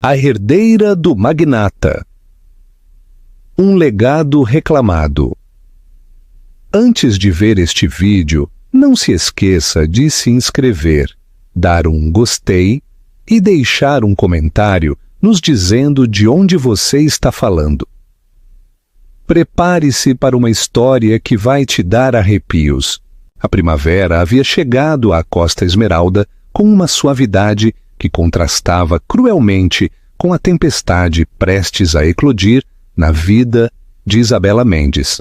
A herdeira do magnata. Um legado reclamado. Antes de ver este vídeo, não se esqueça de se inscrever, dar um gostei e deixar um comentário nos dizendo de onde você está falando. Prepare-se para uma história que vai te dar arrepios. A primavera havia chegado à Costa Esmeralda com uma suavidade que contrastava cruelmente com a tempestade prestes a eclodir na vida de Isabela Mendes.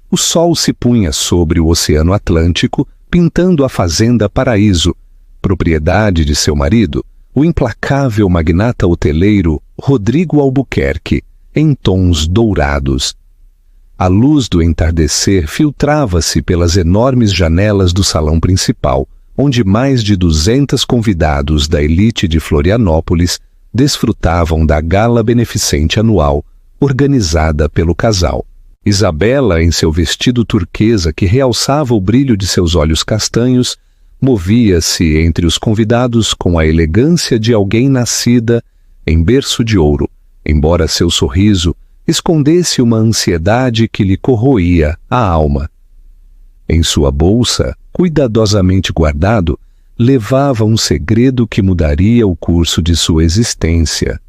O sol se punha sobre o Oceano Atlântico, pintando a Fazenda Paraíso, propriedade de seu marido, o implacável magnata hoteleiro Rodrigo Albuquerque, em tons dourados. A luz do entardecer filtrava-se pelas enormes janelas do salão principal, onde mais de 200 convidados da elite de Florianópolis desfrutavam da gala beneficente anual, organizada pelo casal. Isabela, em seu vestido turquesa que realçava o brilho de seus olhos castanhos, movia-se entre os convidados com a elegância de alguém nascida em berço de ouro, embora seu sorriso escondesse uma ansiedade que lhe corroía a alma. Em sua bolsa, cuidadosamente guardado, levava um segredo que mudaria o curso de sua existência,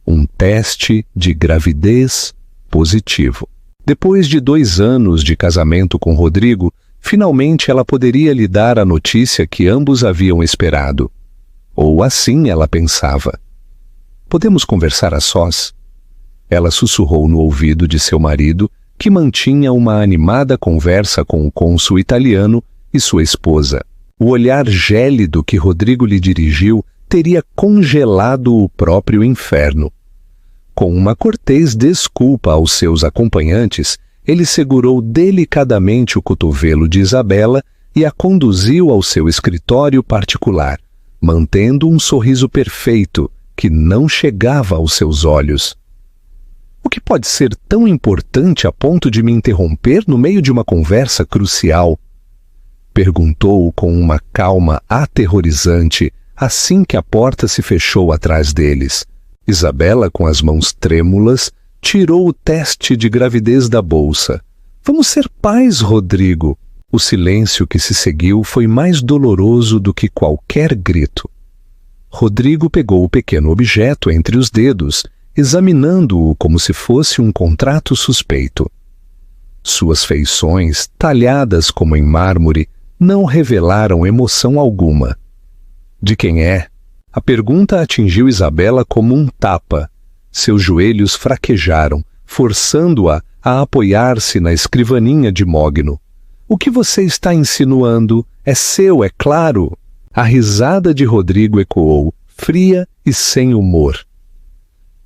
um teste de gravidez positivo. Depois de 2 anos de casamento com Rodrigo, finalmente ela poderia lhe dar a notícia que ambos haviam esperado. Ou assim ela pensava. Podemos conversar a sós? Ela sussurrou no ouvido de seu marido, que mantinha uma animada conversa com o cônsul italiano e sua esposa. O olhar gélido que Rodrigo lhe dirigiu teria congelado o próprio inferno. Com uma cortês desculpa aos seus acompanhantes, ele segurou delicadamente o cotovelo de Isabela e a conduziu ao seu escritório particular, mantendo um sorriso perfeito que não chegava aos seus olhos. O que pode ser tão importante a ponto de me interromper no meio de uma conversa crucial? Perguntou com uma calma aterrorizante assim que a porta se fechou atrás deles. Isabela, com as mãos trêmulas, tirou o teste de gravidez da bolsa. Vamos ser pais, Rodrigo. O silêncio que se seguiu foi mais doloroso do que qualquer grito. Rodrigo pegou o pequeno objeto entre os dedos, examinando-o como se fosse um contrato suspeito. Suas feições, talhadas como em mármore, não revelaram emoção alguma. De quem é? A pergunta atingiu Isabela como um tapa. Seus joelhos fraquejaram, forçando-a a apoiar-se na escrivaninha de mogno. O que você está insinuando? É seu, é claro. A risada de Rodrigo ecoou, fria e sem humor.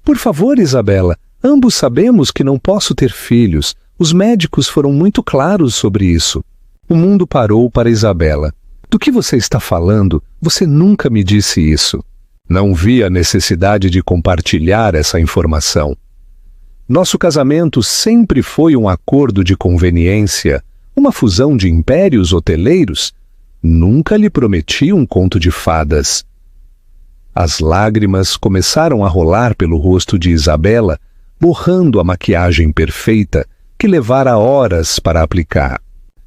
Por favor, Isabela, ambos sabemos que não posso ter filhos. Os médicos foram muito claros sobre isso. O mundo parou para Isabela. Do que você está falando? Você nunca me disse isso. Não vi a necessidade de compartilhar essa informação. Nosso casamento sempre foi um acordo de conveniência, uma fusão de impérios hoteleiros. Nunca lhe prometi um conto de fadas. As lágrimas começaram a rolar pelo rosto de Isabela, borrando a maquiagem perfeita que levara horas para aplicar.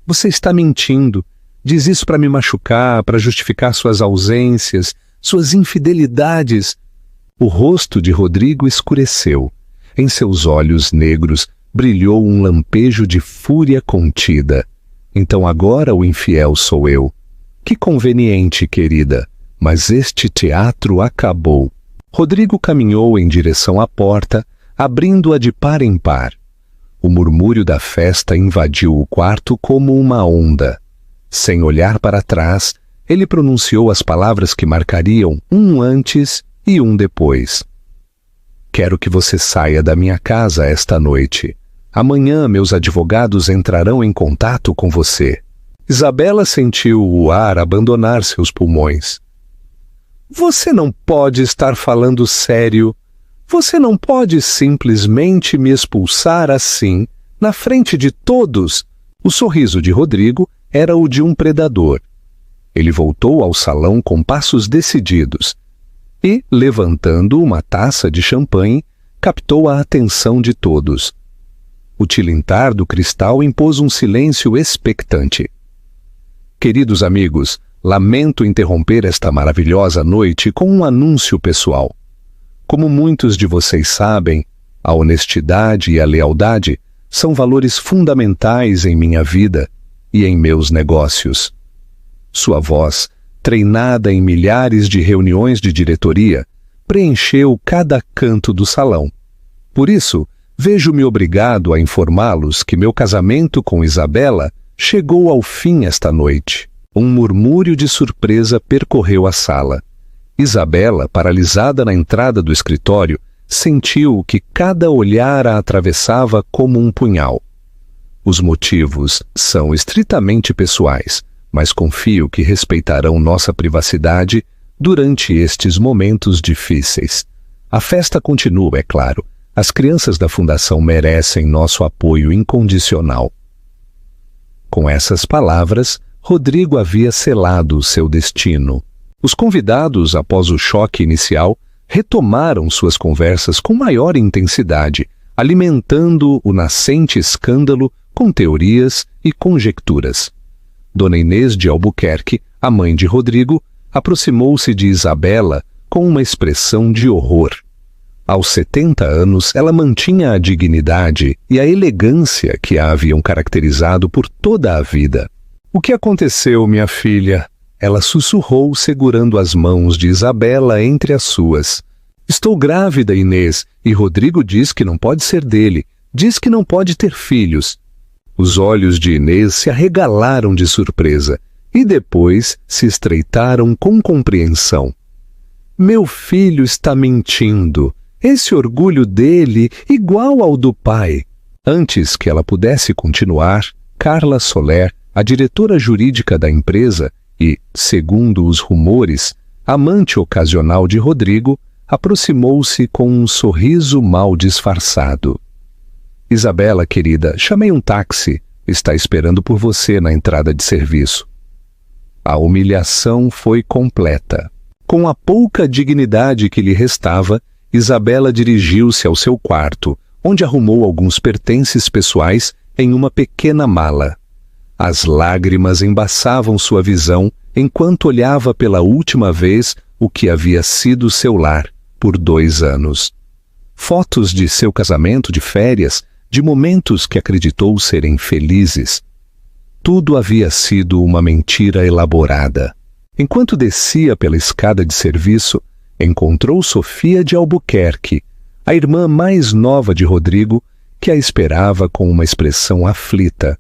Você está mentindo. Diz isso para me machucar, para justificar suas ausências, suas infidelidades. O rosto de Rodrigo escureceu. Em seus olhos negros brilhou um lampejo de fúria contida. Então agora o infiel sou eu. Que conveniente, querida. Mas este teatro acabou. Rodrigo caminhou em direção à porta, abrindo-a de par em par. O murmúrio da festa invadiu o quarto como uma onda. Sem olhar para trás, ele pronunciou as palavras que marcariam um antes e um depois. Quero que você saia da minha casa esta noite. Amanhã meus advogados entrarão em contato com você. Isabela sentiu o ar abandonar seus pulmões. Você não pode estar falando sério. Você não pode simplesmente me expulsar assim, na frente de todos. O sorriso de Rodrigo era o de um predador. Ele voltou ao salão com passos decididos. e, levantando uma taça de champanhe, captou a atenção de todos. O tilintar do cristal impôs um silêncio expectante. Queridos amigos, lamento interromper esta maravilhosa noite com um anúncio pessoal. Como muitos de vocês sabem, a honestidade e a lealdade são valores fundamentais em minha vida e em meus negócios. Sua voz, treinada em milhares de reuniões de diretoria, preencheu cada canto do salão. Por isso, vejo-me obrigado a informá-los que meu casamento com Isabela chegou ao fim esta noite. Um murmúrio de surpresa percorreu a sala. Isabela, paralisada na entrada do escritório, sentiu que cada olhar a atravessava como um punhal. Os motivos são estritamente pessoais, mas confio que respeitarão nossa privacidade durante estes momentos difíceis. A festa continua, é claro. As crianças da Fundação merecem nosso apoio incondicional. Com essas palavras, Rodrigo havia selado seu destino. Os convidados, após o choque inicial, retomaram suas conversas com maior intensidade, alimentando o nascente escândalo com teorias e conjecturas. Dona Inês de Albuquerque, a mãe de Rodrigo, aproximou-se de Isabela com uma expressão de horror. Aos 70 anos, ela mantinha a dignidade e a elegância que a haviam caracterizado por toda a vida. "O que aconteceu, minha filha?" Ela sussurrou, segurando as mãos de Isabela entre as suas. "Estou grávida, Inês, e Rodrigo diz que não pode ser dele. Diz que não pode ter filhos." Os olhos de Inês se arregalaram de surpresa e depois se estreitaram com compreensão. "Meu filho está mentindo. Esse orgulho dele igual ao do pai." Antes que ela pudesse continuar, Carla Soler, a diretora jurídica da empresa e, segundo os rumores, amante ocasional de Rodrigo, aproximou-se com um sorriso mal disfarçado. "Isabela, querida, chamei um táxi. Está esperando por você na entrada de serviço." A humilhação foi completa. Com a pouca dignidade que lhe restava, Isabela dirigiu-se ao seu quarto, onde arrumou alguns pertences pessoais em uma pequena mala. As lágrimas embaçavam sua visão enquanto olhava pela última vez o que havia sido seu lar por 2 anos. Fotos de seu casamento de férias, de momentos que acreditou serem felizes. Tudo havia sido uma mentira elaborada. Enquanto descia pela escada de serviço, encontrou Sofia de Albuquerque, a irmã mais nova de Rodrigo, que a esperava com uma expressão aflita.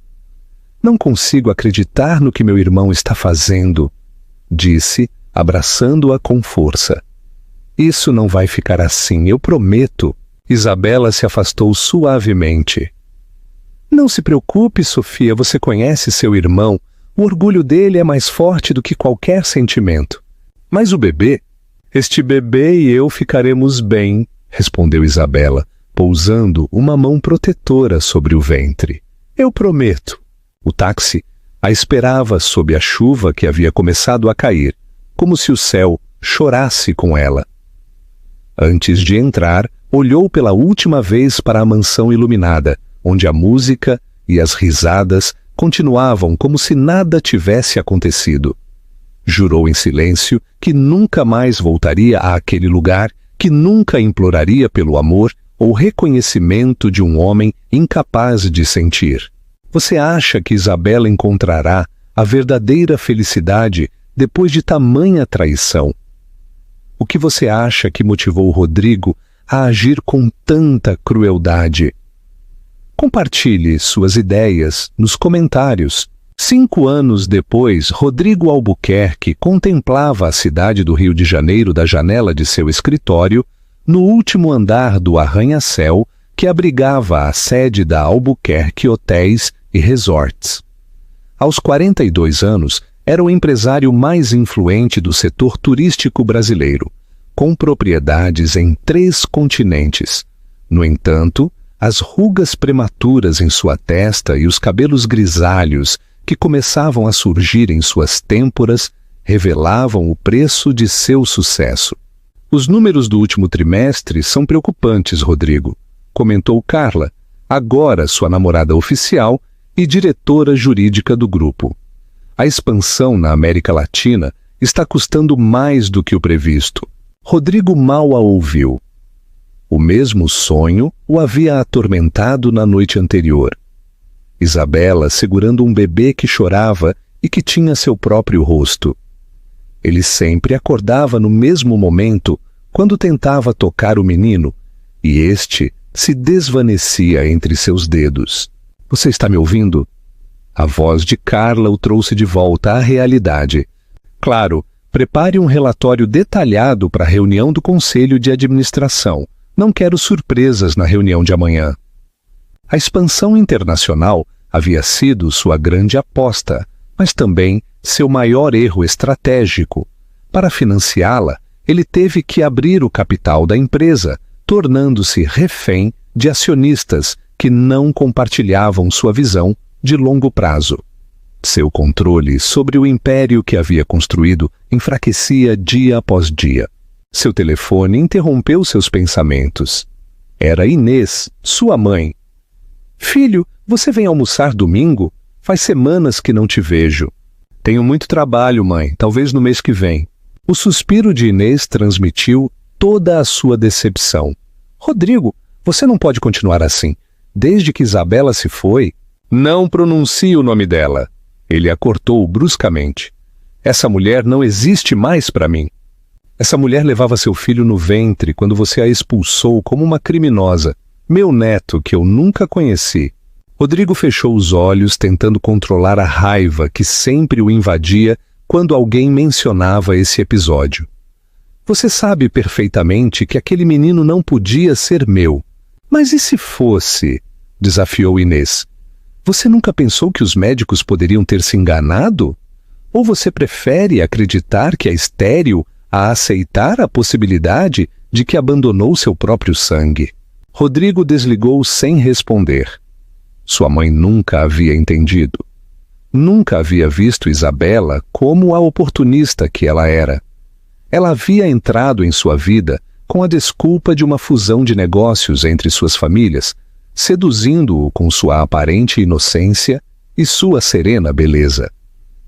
"Não consigo acreditar no que meu irmão está fazendo", disse, abraçando-a com força. "Isso não vai ficar assim, eu prometo." Isabela se afastou suavemente. "Não se preocupe, Sofia, você conhece seu irmão. O orgulho dele é mais forte do que qualquer sentimento. Mas o bebê? Este bebê e eu ficaremos bem", respondeu Isabela, pousando uma mão protetora sobre o ventre. "Eu prometo." O táxi a esperava sob a chuva que havia começado a cair, como se o céu chorasse com ela. Antes de entrar, olhou pela última vez para a mansão iluminada, onde a música e as risadas continuavam como se nada tivesse acontecido. Jurou em silêncio que nunca mais voltaria àquele lugar, que nunca imploraria pelo amor ou reconhecimento de um homem incapaz de sentir. Você acha que Isabela encontrará a verdadeira felicidade depois de tamanha traição? O que você acha que motivou Rodrigo a agir com tanta crueldade? Compartilhe suas ideias nos comentários. 5 anos depois, Rodrigo Albuquerque contemplava a cidade do Rio de Janeiro da janela de seu escritório, no último andar do arranha-céu que abrigava a sede da Albuquerque Hotéis e Resorts. Aos 42 anos, era o empresário mais influente do setor turístico brasileiro, com propriedades em 3 continentes. No entanto, as rugas prematuras em sua testa e os cabelos grisalhos que começavam a surgir em suas têmporas revelavam o preço de seu sucesso. Os números do último trimestre são preocupantes, Rodrigo, comentou Carla, agora sua namorada oficial e diretora jurídica do grupo. A expansão na América Latina está custando mais do que o previsto. Rodrigo mal a ouviu. O mesmo sonho o havia atormentado na noite anterior. Isabela segurando um bebê que chorava e que tinha seu próprio rosto. Ele sempre acordava no mesmo momento quando tentava tocar o menino, e este se desvanecia entre seus dedos. Você está me ouvindo? A voz de Carla o trouxe de volta à realidade. Claro, prepare um relatório detalhado para a reunião do Conselho de Administração. Não quero surpresas na reunião de amanhã. A expansão internacional havia sido sua grande aposta, mas também seu maior erro estratégico. Para financiá-la, ele teve que abrir o capital da empresa, tornando-se refém de acionistas que não compartilhavam sua visão de longo prazo. Seu controle sobre o império que havia construído enfraquecia dia após dia. Seu telefone interrompeu seus pensamentos. Era Inês, sua mãe. Filho, você vem almoçar domingo? Faz semanas que não te vejo. Tenho muito trabalho, mãe, talvez no mês que vem. O suspiro de Inês transmitiu toda a sua decepção. Rodrigo, você não pode continuar assim. Desde que Isabela se foi, não pronuncie o nome dela. Ele a cortou bruscamente. Essa mulher não existe mais para mim. Essa mulher levava seu filho no ventre quando você a expulsou como uma criminosa. Meu neto, que eu nunca conheci. Rodrigo fechou os olhos, tentando controlar a raiva que sempre o invadia quando alguém mencionava esse episódio. Você sabe perfeitamente que aquele menino não podia ser meu. Mas e se fosse? Desafiou Inês. Você nunca pensou que os médicos poderiam ter se enganado? Ou você prefere acreditar que é estéril a aceitar a possibilidade de que abandonou seu próprio sangue? Rodrigo desligou sem responder. Sua mãe nunca havia entendido. Nunca havia visto Isabela como a oportunista que ela era. Ela havia entrado em sua vida com a desculpa de uma fusão de negócios entre suas famílias, seduzindo-o com sua aparente inocência e sua serena beleza.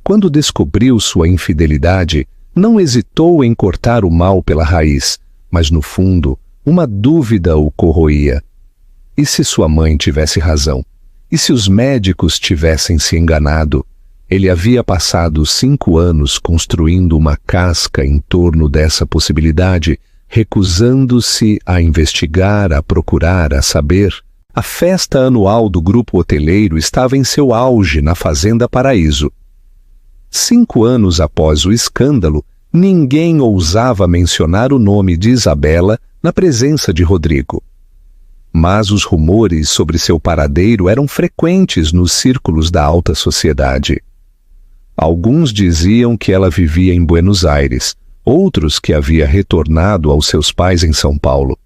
Quando descobriu sua infidelidade, não hesitou em cortar o mal pela raiz, mas no fundo, uma dúvida o corroía. E se sua mãe tivesse razão? E se os médicos tivessem se enganado? Ele havia passado 5 anos construindo uma casca em torno dessa possibilidade, recusando-se a investigar, a procurar, a saber. A festa anual do grupo hoteleiro estava em seu auge na Fazenda Paraíso. 5 anos após o escândalo, ninguém ousava mencionar o nome de Isabela na presença de Rodrigo. Mas os rumores sobre seu paradeiro eram frequentes nos círculos da alta sociedade. Alguns diziam que ela vivia em Buenos Aires, outros que havia retornado aos seus pais em São Paulo.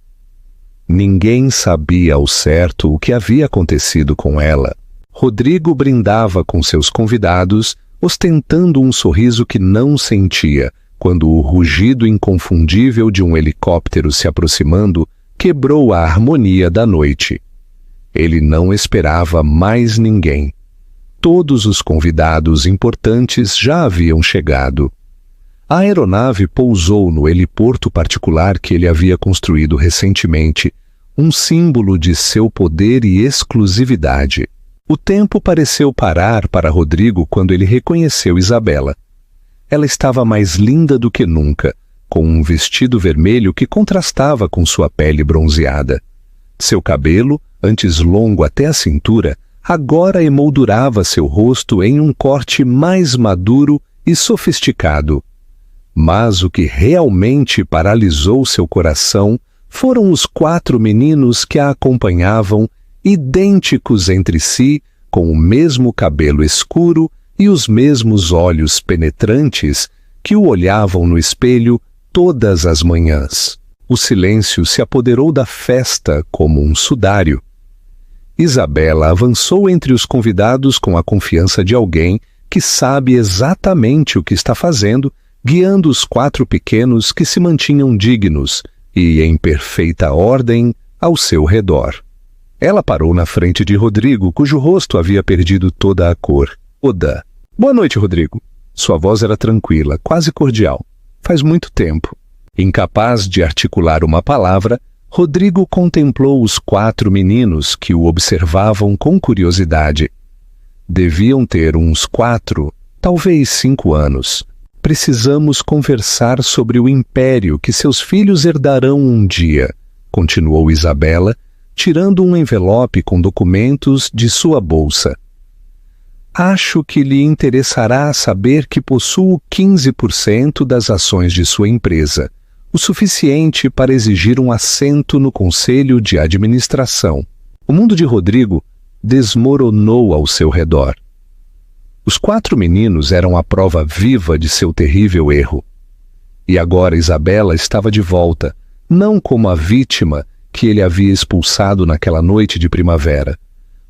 Ninguém sabia ao certo o que havia acontecido com ela. Rodrigo brindava com seus convidados, ostentando um sorriso que não sentia, quando o rugido inconfundível de um helicóptero se aproximando quebrou a harmonia da noite. Ele não esperava mais ninguém. Todos os convidados importantes já haviam chegado. A aeronave pousou no heliporto particular que ele havia construído recentemente, um símbolo de seu poder e exclusividade. O tempo pareceu parar para Rodrigo quando ele reconheceu Isabela. Ela estava mais linda do que nunca, com um vestido vermelho que contrastava com sua pele bronzeada. Seu cabelo, antes longo até a cintura, agora emoldurava seu rosto em um corte mais maduro e sofisticado. Mas o que realmente paralisou seu coração foram os 4 meninos que a acompanhavam, idênticos entre si, com o mesmo cabelo escuro e os mesmos olhos penetrantes que o olhavam no espelho todas as manhãs. O silêncio se apoderou da festa como um sudário. Isabela avançou entre os convidados com a confiança de alguém que sabe exatamente o que está fazendo guiando os 4 pequenos que se mantinham dignos e em perfeita ordem ao seu redor. Ela parou na frente de Rodrigo, cujo rosto havia perdido toda a cor. Oda. Boa noite, Rodrigo. Sua voz era tranquila, quase cordial. Faz muito tempo. Incapaz de articular uma palavra, Rodrigo contemplou os 4 meninos que o observavam com curiosidade. Deviam ter uns 4, talvez 5 anos. Precisamos conversar sobre o império que seus filhos herdarão um dia, continuou Isabela, tirando um envelope com documentos de sua bolsa. Acho que lhe interessará saber que possuo 15% das ações de sua empresa, o suficiente para exigir um assento no conselho de administração. O mundo de Rodrigo desmoronou ao seu redor. Os 4 meninos eram a prova viva de seu terrível erro. E agora Isabela estava de volta, não como a vítima que ele havia expulsado naquela noite de primavera,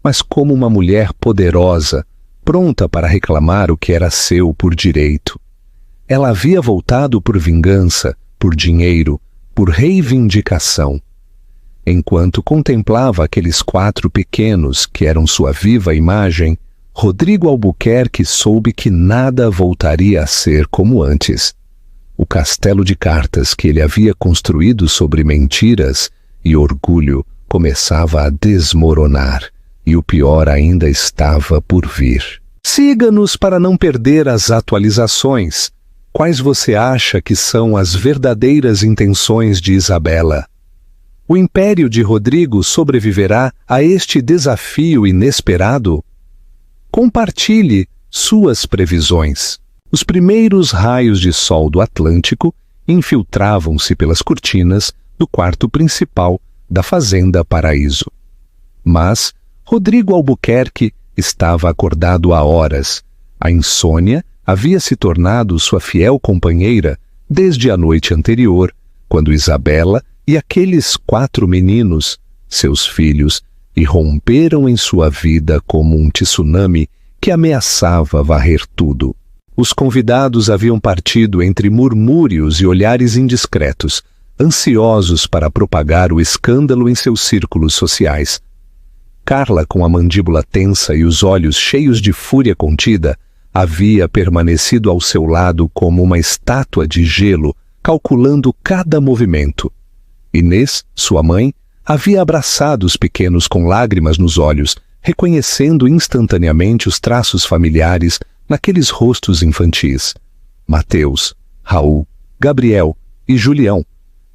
mas como uma mulher poderosa, pronta para reclamar o que era seu por direito. Ela havia voltado por vingança, por dinheiro, por reivindicação. Enquanto contemplava aqueles 4 pequenos que eram sua viva imagem, Rodrigo Albuquerque soube que nada voltaria a ser como antes. O castelo de cartas que ele havia construído sobre mentiras e orgulho começava a desmoronar, e o pior ainda estava por vir. Siga-nos para não perder as atualizações. Quais você acha que são as verdadeiras intenções de Isabela? O império de Rodrigo sobreviverá a este desafio inesperado? Compartilhe suas previsões. Os primeiros raios de sol do Atlântico infiltravam-se pelas cortinas do quarto principal da Fazenda Paraíso. Mas Rodrigo Albuquerque estava acordado há horas. A insônia havia se tornado sua fiel companheira desde a noite anterior, quando Isabela e aqueles 4 meninos, seus filhos, irromperam em sua vida como um tsunami que ameaçava varrer tudo. Os convidados haviam partido entre murmúrios e olhares indiscretos, ansiosos para propagar o escândalo em seus círculos sociais. Carla, com a mandíbula tensa e os olhos cheios de fúria contida, havia permanecido ao seu lado como uma estátua de gelo, calculando cada movimento. Inês, sua mãe, havia abraçado os pequenos com lágrimas nos olhos, reconhecendo instantaneamente os traços familiares naqueles rostos infantis. Mateus, Raul, Gabriel e Julião.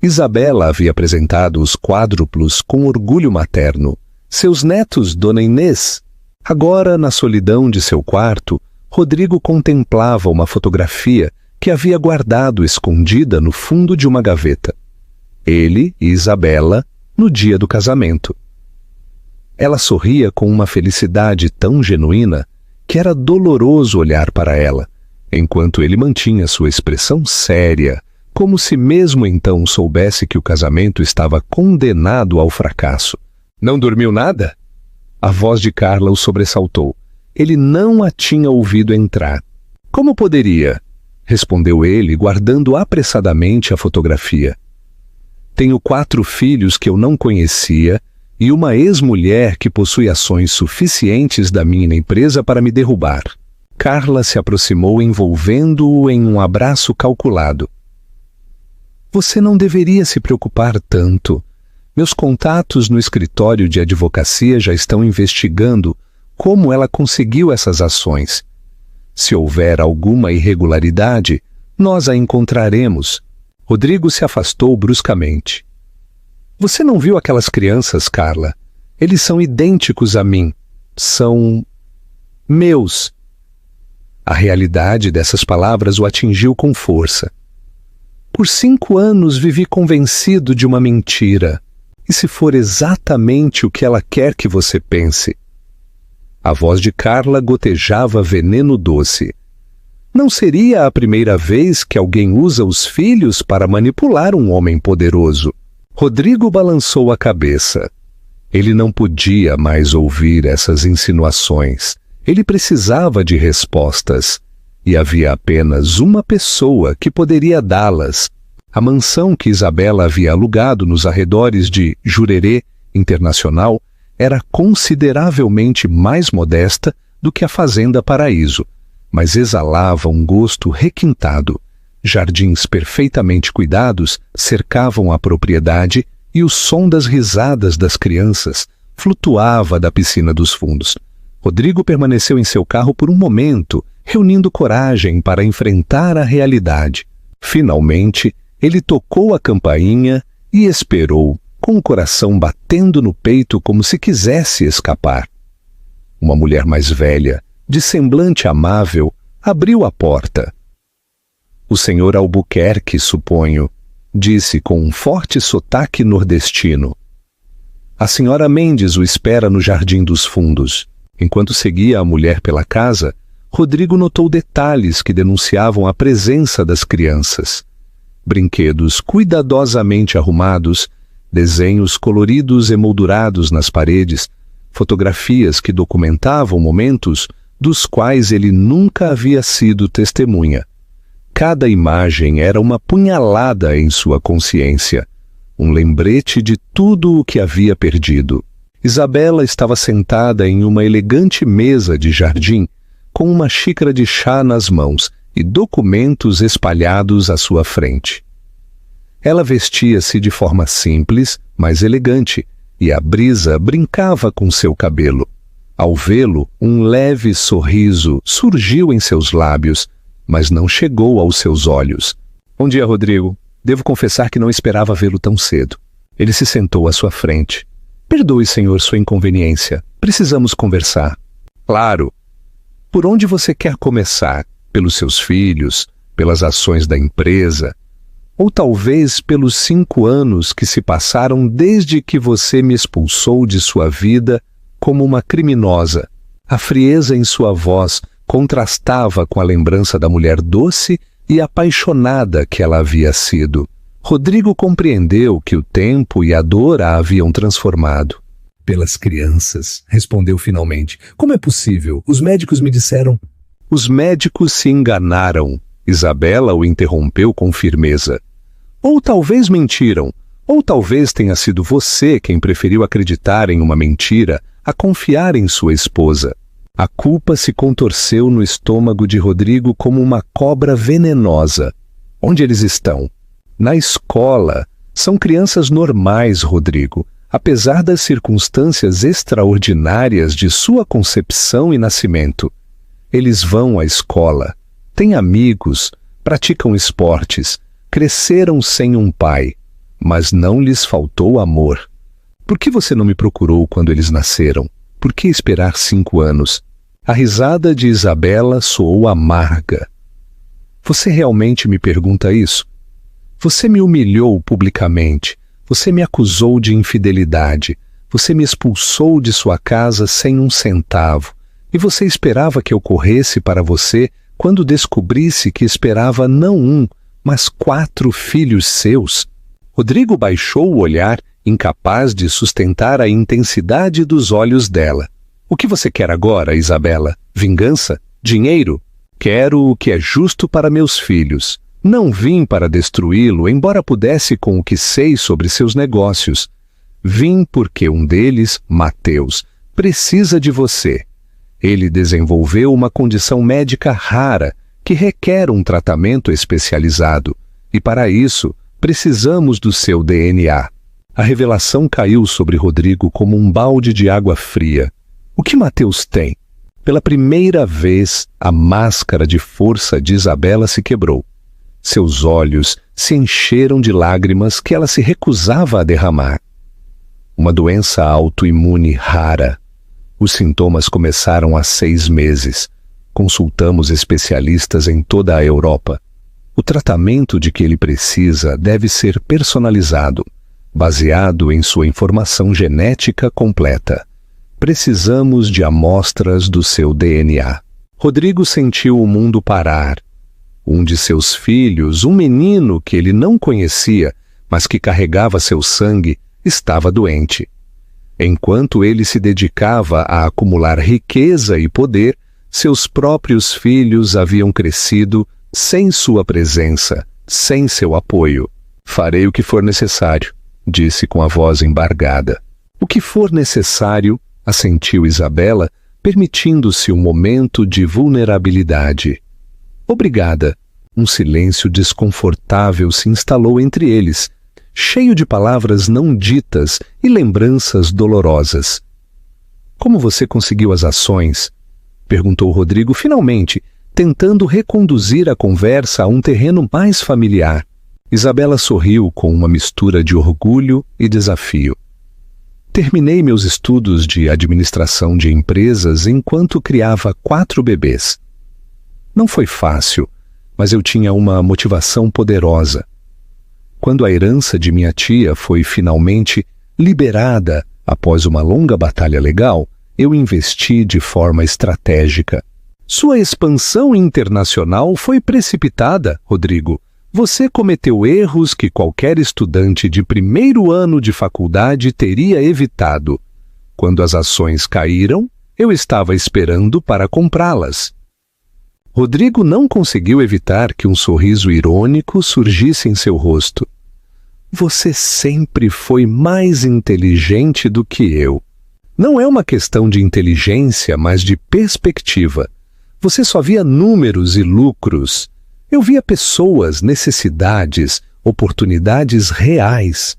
Isabela havia apresentado os quádruplos com orgulho materno. Seus netos, Dona Inês. Agora, na solidão de seu quarto, Rodrigo contemplava uma fotografia que havia guardado escondida no fundo de uma gaveta. Ele e Isabela no dia do casamento. Ela sorria com uma felicidade tão genuína que era doloroso olhar para ela, enquanto ele mantinha sua expressão séria, como se mesmo então soubesse que o casamento estava condenado ao fracasso. Não dormiu nada? A voz de Carla o sobressaltou. Ele não a tinha ouvido entrar. Como poderia? Respondeu ele, guardando apressadamente a fotografia. Tenho 4 filhos que eu não conhecia e uma ex-mulher que possui ações suficientes da minha empresa para me derrubar. Carla se aproximou envolvendo-o em um abraço calculado. Você não deveria se preocupar tanto. Meus contatos no escritório de advocacia já estão investigando como ela conseguiu essas ações. Se houver alguma irregularidade, nós a encontraremos. Rodrigo se afastou bruscamente. Você não viu aquelas crianças, Carla? Eles são idênticos a mim. São meus. A realidade dessas palavras o atingiu com força. Por 5 anos vivi convencido de uma mentira. E se for exatamente o que ela quer que você pense? A voz de Carla gotejava veneno doce. Não seria a primeira vez que alguém usa os filhos para manipular um homem poderoso. Rodrigo balançou a cabeça. Ele não podia mais ouvir essas insinuações. Ele precisava de respostas. e havia apenas uma pessoa que poderia dá-las. A mansão que Isabela havia alugado nos arredores de Jurerê Internacional era consideravelmente mais modesta do que a Fazenda Paraíso, mas exalava um gosto requintado. Jardins perfeitamente cuidados cercavam a propriedade e o som das risadas das crianças flutuava da piscina dos fundos. Rodrigo permaneceu em seu carro por um momento, reunindo coragem para enfrentar a realidade. Finalmente, ele tocou a campainha e esperou, com o coração batendo no peito como se quisesse escapar. Uma mulher mais velha, de semblante amável, abriu a porta. "O senhor Albuquerque, suponho", disse com um forte sotaque nordestino. "A senhora Mendes o espera no Jardim dos Fundos." Enquanto seguia a mulher pela casa, Rodrigo notou detalhes que denunciavam a presença das crianças. Brinquedos cuidadosamente arrumados, desenhos coloridos emoldurados nas paredes, fotografias que documentavam momentos dos quais ele nunca havia sido testemunha. Cada imagem era uma punhalada em sua consciência, um lembrete de tudo o que havia perdido. Isabela estava sentada em uma elegante mesa de jardim, com uma xícara de chá nas mãos e documentos espalhados à sua frente. Ela vestia-se de forma simples, mas elegante, e a brisa brincava com seu cabelo. Ao vê-lo, um leve sorriso surgiu em seus lábios, mas não chegou aos seus olhos. "Bom dia, Rodrigo. Devo confessar que não esperava vê-lo tão cedo." Ele se sentou à sua frente. "Perdoe, senhor, sua inconveniência. Precisamos conversar." "Claro. Por onde você quer começar? Pelos seus filhos? Pelas ações da empresa? Ou talvez pelos 5 anos que se passaram desde que você me expulsou de sua vida como uma criminosa?" A frieza em sua voz contrastava com a lembrança da mulher doce e apaixonada que ela havia sido. Rodrigo compreendeu que o tempo e a dor a haviam transformado. "Pelas crianças", respondeu finalmente. "Como é possível? Os médicos me disseram..." "Os médicos se enganaram", Isabela o interrompeu com firmeza. "Ou talvez mentiram, ou talvez tenha sido você quem preferiu acreditar em uma mentira a confiar em sua esposa." A culpa se contorceu no estômago de Rodrigo como uma cobra venenosa. "Onde eles estão?" "Na escola. São crianças normais, Rodrigo, apesar das circunstâncias extraordinárias de sua concepção e nascimento. Eles vão à escola, têm amigos, praticam esportes, cresceram sem um pai, mas não lhes faltou amor. Por que você não me procurou quando eles nasceram? Por que esperar 5 anos? A risada de Isabela soou amarga. "Você realmente me pergunta isso? Você me humilhou publicamente, você me acusou de infidelidade, você me expulsou de sua casa sem um centavo, e você esperava que eu corresse para você quando descobrisse que esperava não 1, mas 4 filhos seus?" Rodrigo baixou o olhar, incapaz de sustentar a intensidade dos olhos dela. "O que você quer agora, Isabela? Vingança? Dinheiro? Quero o que é justo para meus filhos. Não vim para destruí-lo, embora pudesse com o que sei sobre seus negócios. Vim porque um deles, Mateus, precisa de você. Ele desenvolveu uma condição médica rara que requer um tratamento especializado, e para isso precisamos do seu DNA." A revelação caiu sobre Rodrigo como um balde de água fria. O que Mateus tem? Pela primeira vez, a máscara de força de Isabela se quebrou. Seus olhos se encheram de lágrimas que ela se recusava a derramar. "Uma doença autoimune rara. Os sintomas começaram há 6 meses. Consultamos especialistas em toda a Europa. O tratamento de que ele precisa deve ser personalizado, baseado em sua informação genética completa. Precisamos de amostras do seu DNA." Rodrigo sentiu o mundo parar. Um de seus filhos, um menino que ele não conhecia, mas que carregava seu sangue, estava doente. Enquanto ele se dedicava a acumular riqueza e poder, Seus próprios filhos haviam crescido sem sua presença, sem seu apoio. Farei o que for necessário, disse com a voz embargada. O que for necessário, assentiu Isabela, permitindo-se um momento de vulnerabilidade. Obrigada. Um silêncio desconfortável se instalou entre eles, cheio de palavras não ditas e lembranças dolorosas. Como você conseguiu as ações? Perguntou Rodrigo finalmente, tentando reconduzir a conversa a um terreno mais familiar. Isabela sorriu com uma mistura de orgulho e desafio. Terminei meus estudos de administração de empresas enquanto criava 4 bebês. Não foi fácil, mas eu tinha uma motivação poderosa. Quando a herança de minha tia foi finalmente liberada após uma longa batalha legal, eu investi de forma estratégica. Sua expansão internacional foi precipitada, Rodrigo. Você cometeu erros que qualquer estudante de primeiro ano de faculdade teria evitado. Quando as ações caíram, eu estava esperando para comprá-las. Rodrigo não conseguiu evitar que um sorriso irônico surgisse em seu rosto. Você sempre foi mais inteligente do que eu. Não é uma questão de inteligência, mas de perspectiva. Você só via números e lucros. Eu via pessoas, necessidades, oportunidades reais.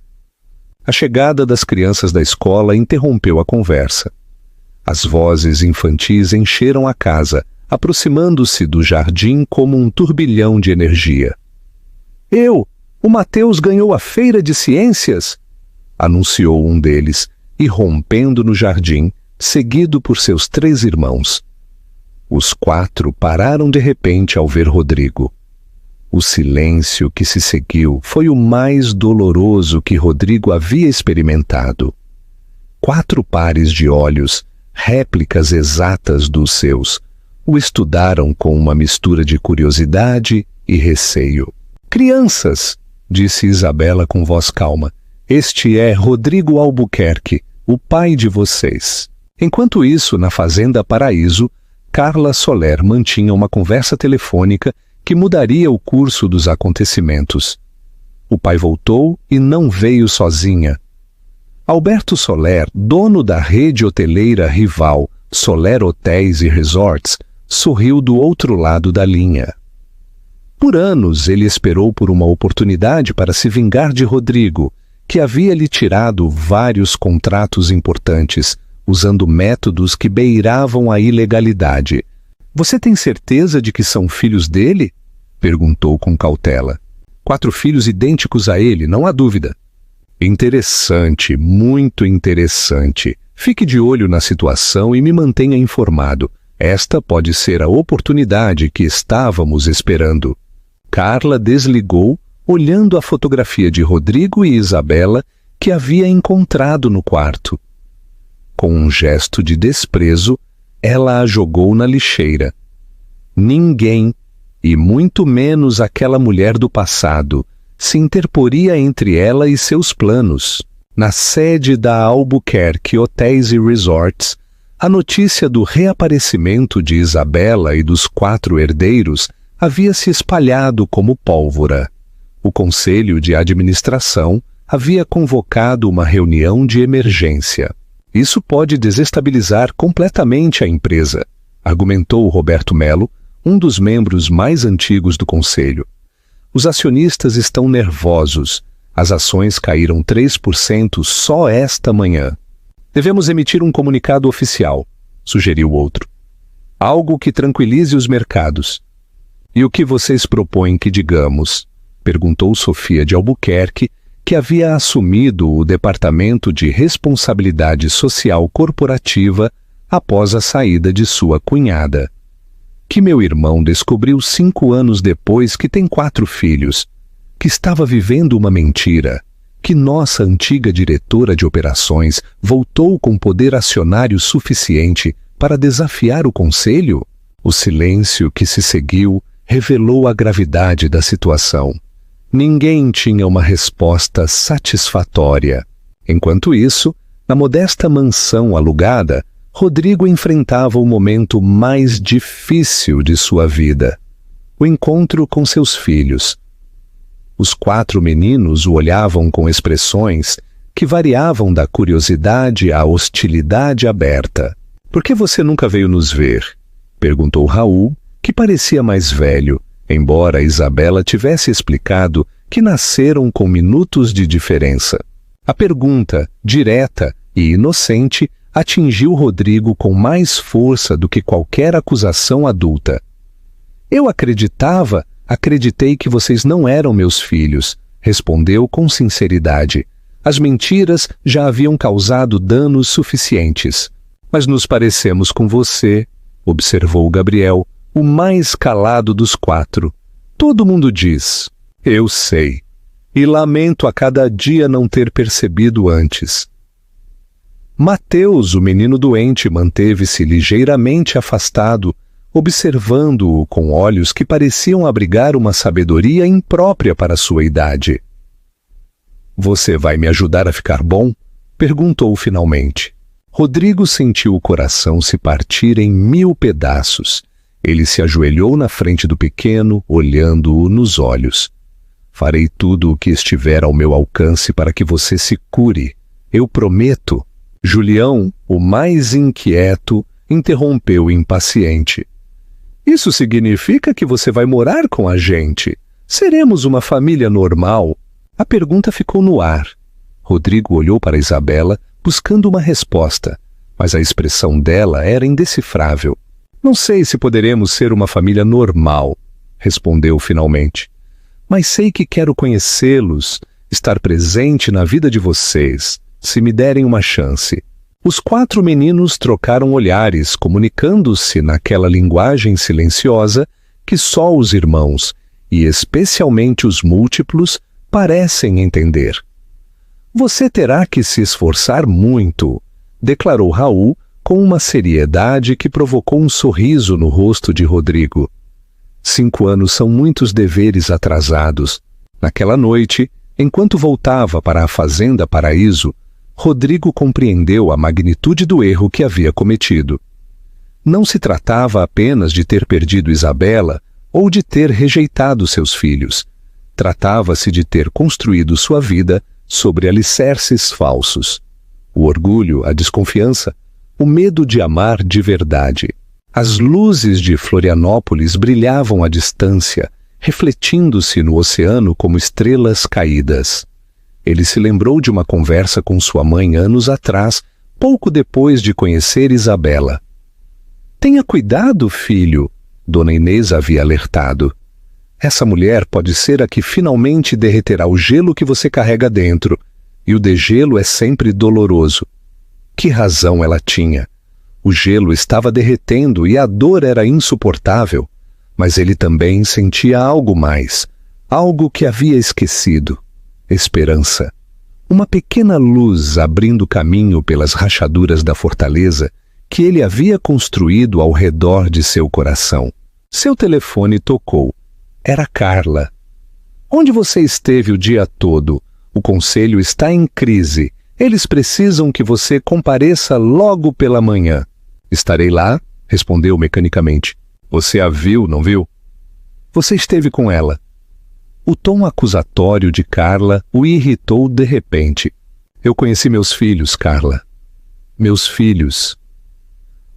A chegada das crianças da escola interrompeu a conversa. As vozes infantis encheram a casa, aproximando-se do jardim como um turbilhão de energia. O Mateus ganhou a feira de ciências, anunciou um deles, irrompendo no jardim, seguido por seus 3 irmãos. Os 4 pararam de repente ao ver Rodrigo. O silêncio que se seguiu foi o mais doloroso que Rodrigo havia experimentado. 4 pares de olhos, réplicas exatas dos seus, o estudaram com uma mistura de curiosidade e receio. Crianças, disse Isabela com voz calma, este é Rodrigo Albuquerque, o pai de vocês. Enquanto isso, na Fazenda Paraíso, Carla Soler mantinha uma conversa telefônica que mudaria o curso dos acontecimentos. O pai voltou e não veio sozinha. Alberto Soler, dono da rede hoteleira rival Soler Hotéis e Resorts, sorriu do outro lado da linha. Por anos ele esperou por uma oportunidade para se vingar de Rodrigo, que havia lhe tirado vários contratos importantes, usando métodos que beiravam a ilegalidade. Você tem certeza de que são filhos dele? Perguntou com cautela. 4 filhos idênticos a ele, não há dúvida. Interessante, muito interessante. Fique de olho na situação e me mantenha informado. Esta pode ser a oportunidade que estávamos esperando. Carla desligou, olhando a fotografia de Rodrigo e Isabela que havia encontrado no quarto. Com um gesto de desprezo, ela a jogou na lixeira. Ninguém, e muito menos aquela mulher do passado, se interporia entre ela e seus planos. Na sede da Albuquerque Hotéis e Resorts, a notícia do reaparecimento de Isabela e dos 4 herdeiros havia se espalhado como pólvora. O Conselho de Administração havia convocado uma reunião de emergência. Isso pode desestabilizar completamente a empresa, argumentou Roberto Melo, um dos membros mais antigos do Conselho. Os acionistas estão nervosos. As ações caíram 3% só esta manhã. Devemos emitir um comunicado oficial, sugeriu outro. Algo que tranquilize os mercados. E o que vocês propõem que digamos? Perguntou Sofia de Albuquerque, que havia assumido o Departamento de Responsabilidade Social Corporativa após a saída de sua cunhada. Que meu irmão descobriu 5 anos depois que tem 4 filhos, que estava vivendo uma mentira, que nossa antiga diretora de operações voltou com poder acionário suficiente para desafiar o conselho? O silêncio que se seguiu revelou a gravidade da situação. Ninguém tinha uma resposta satisfatória. Enquanto isso, na modesta mansão alugada, Rodrigo enfrentava o momento mais difícil de sua vida: o encontro com seus filhos. Os 4 meninos o olhavam com expressões que variavam da curiosidade à hostilidade aberta. "Por que você nunca veio nos ver?" perguntou Raul, que parecia mais velho, embora Isabela tivesse explicado que nasceram com minutos de diferença. A pergunta, direta e inocente, atingiu Rodrigo com mais força do que qualquer acusação adulta. "Eu acreditei que vocês não eram meus filhos", respondeu com sinceridade. As mentiras já haviam causado danos suficientes. "Mas nos parecemos com você", observou Gabriel, o mais calado dos 4. "Todo mundo diz." "Eu sei. E lamento a cada dia não ter percebido antes." Mateus, o menino doente, manteve-se ligeiramente afastado, observando-o com olhos que pareciam abrigar uma sabedoria imprópria para sua idade. "Você vai me ajudar a ficar bom?" perguntou finalmente. Rodrigo sentiu o coração se partir em 1000 pedaços. Ele se ajoelhou na frente do pequeno, olhando-o nos olhos. "Farei tudo o que estiver ao meu alcance para que você se cure. Eu prometo." Julião, o mais inquieto, interrompeu impaciente. "Isso significa que você vai morar com a gente? Seremos uma família normal?" A pergunta ficou no ar. Rodrigo olhou para Isabela, buscando uma resposta, mas a expressão dela era indecifrável. "Não sei se poderemos ser uma família normal", respondeu finalmente. "Mas sei que quero conhecê-los, estar presente na vida de vocês, se me derem uma chance." Os 4 meninos trocaram olhares, comunicando-se naquela linguagem silenciosa que só os irmãos, e especialmente os múltiplos, parecem entender. "Você terá que se esforçar muito", declarou Raul com uma seriedade que provocou um sorriso no rosto de Rodrigo. 5 anos são muitos deveres atrasados. Naquela noite, enquanto voltava para a Fazenda Paraíso, Rodrigo compreendeu a magnitude do erro que havia cometido. Não se tratava apenas de ter perdido Isabela ou de ter rejeitado seus filhos. Tratava-se de ter construído sua vida sobre alicerces falsos. O orgulho, a desconfiança, o medo de amar de verdade. As luzes de Florianópolis brilhavam à distância, refletindo-se no oceano como estrelas caídas. Ele se lembrou de uma conversa com sua mãe anos atrás, pouco depois de conhecer Isabela. "Tenha cuidado, filho", Dona Inês havia alertado. "Essa mulher pode ser a que finalmente derreterá o gelo que você carrega dentro, e o degelo é sempre doloroso." Que razão ela tinha! O gelo estava derretendo e a dor era insuportável, mas ele também sentia algo mais, algo que havia esquecido: esperança. Uma pequena luz abrindo caminho pelas rachaduras da fortaleza que ele havia construído ao redor de seu coração. Seu telefone tocou. Era Carla. "Onde você esteve o dia todo? O conselho está em crise. Eles precisam que você compareça logo pela manhã." "Estarei lá", respondeu mecanicamente. "Você a viu, não viu?" "Você esteve com ela." O tom acusatório de Carla o irritou de repente. "Eu conheci meus filhos, Carla." "Meus filhos."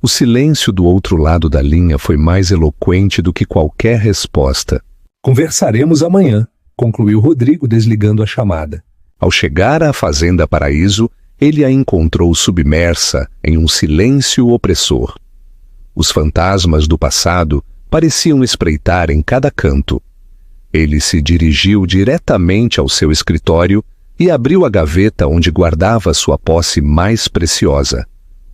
O silêncio do outro lado da linha foi mais eloquente do que qualquer resposta. "Conversaremos amanhã", concluiu Rodrigo, desligando a chamada. Ao chegar à Fazenda Paraíso, ele a encontrou submersa em um silêncio opressor. Os fantasmas do passado pareciam espreitar em cada canto. Ele se dirigiu diretamente ao seu escritório e abriu a gaveta onde guardava sua posse mais preciosa,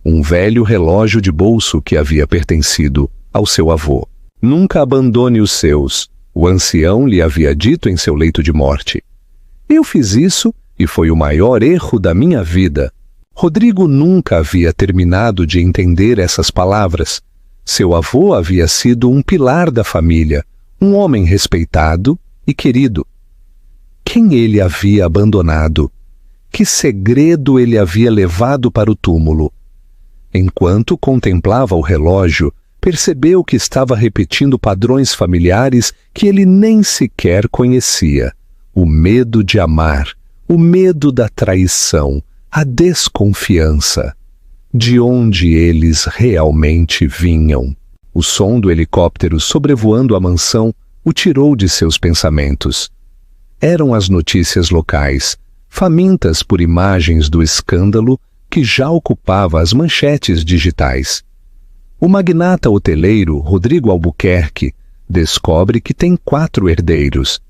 um velho relógio de bolso que havia pertencido ao seu avô. "Nunca abandone os seus", o ancião lhe havia dito em seu leito de morte. Eu fiz isso e foi o maior erro da minha vida. Rodrigo nunca havia terminado de entender essas palavras. Seu avô havia sido um pilar da família, um homem respeitado e querido. Quem ele havia abandonado? Que segredo ele havia levado para o túmulo? Enquanto contemplava o relógio, percebeu que estava repetindo padrões familiares que ele nem sequer conhecia. O medo de amar, o medo da traição, a desconfiança. De onde eles realmente vinham? O som do helicóptero sobrevoando a mansão o tirou de seus pensamentos. Eram as notícias locais, famintas por imagens do escândalo que já ocupava as manchetes digitais. O magnata hoteleiro Rodrigo Albuquerque descobre que tem 4 herdeiros.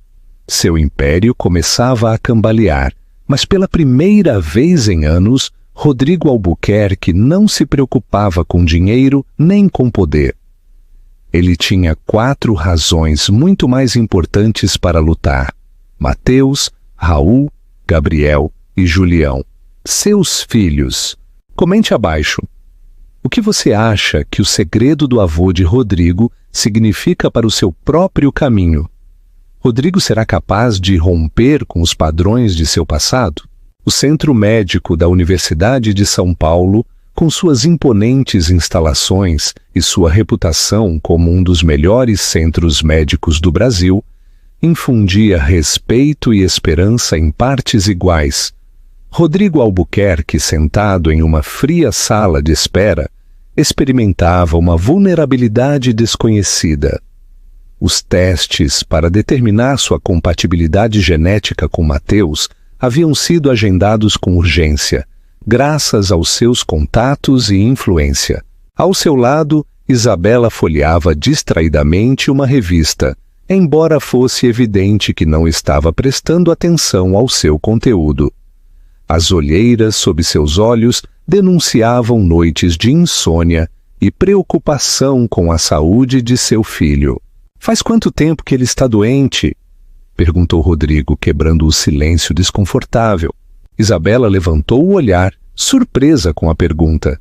Seu império começava a cambalear, mas pela primeira vez em anos, Rodrigo Albuquerque não se preocupava com dinheiro nem com poder. Ele tinha 4 razões muito mais importantes para lutar: Mateus, Raul, Gabriel e Julião, seus filhos. Comente abaixo. O que você acha que o segredo do avô de Rodrigo significa para o seu próprio caminho? Rodrigo será capaz de romper com os padrões de seu passado? O Centro Médico da Universidade de São Paulo, com suas imponentes instalações e sua reputação como um dos melhores centros médicos do Brasil, infundia respeito e esperança em partes iguais. Rodrigo Albuquerque, sentado em uma fria sala de espera, experimentava uma vulnerabilidade desconhecida. Os testes para determinar sua compatibilidade genética com Mateus haviam sido agendados com urgência, graças aos seus contatos e influência. Ao seu lado, Isabela folheava distraidamente uma revista, embora fosse evidente que não estava prestando atenção ao seu conteúdo. As olheiras sob seus olhos denunciavam noites de insônia e preocupação com a saúde de seu filho. Faz quanto tempo que ele está doente? Perguntou Rodrigo, quebrando o silêncio desconfortável. Isabela levantou o olhar, surpresa com a pergunta.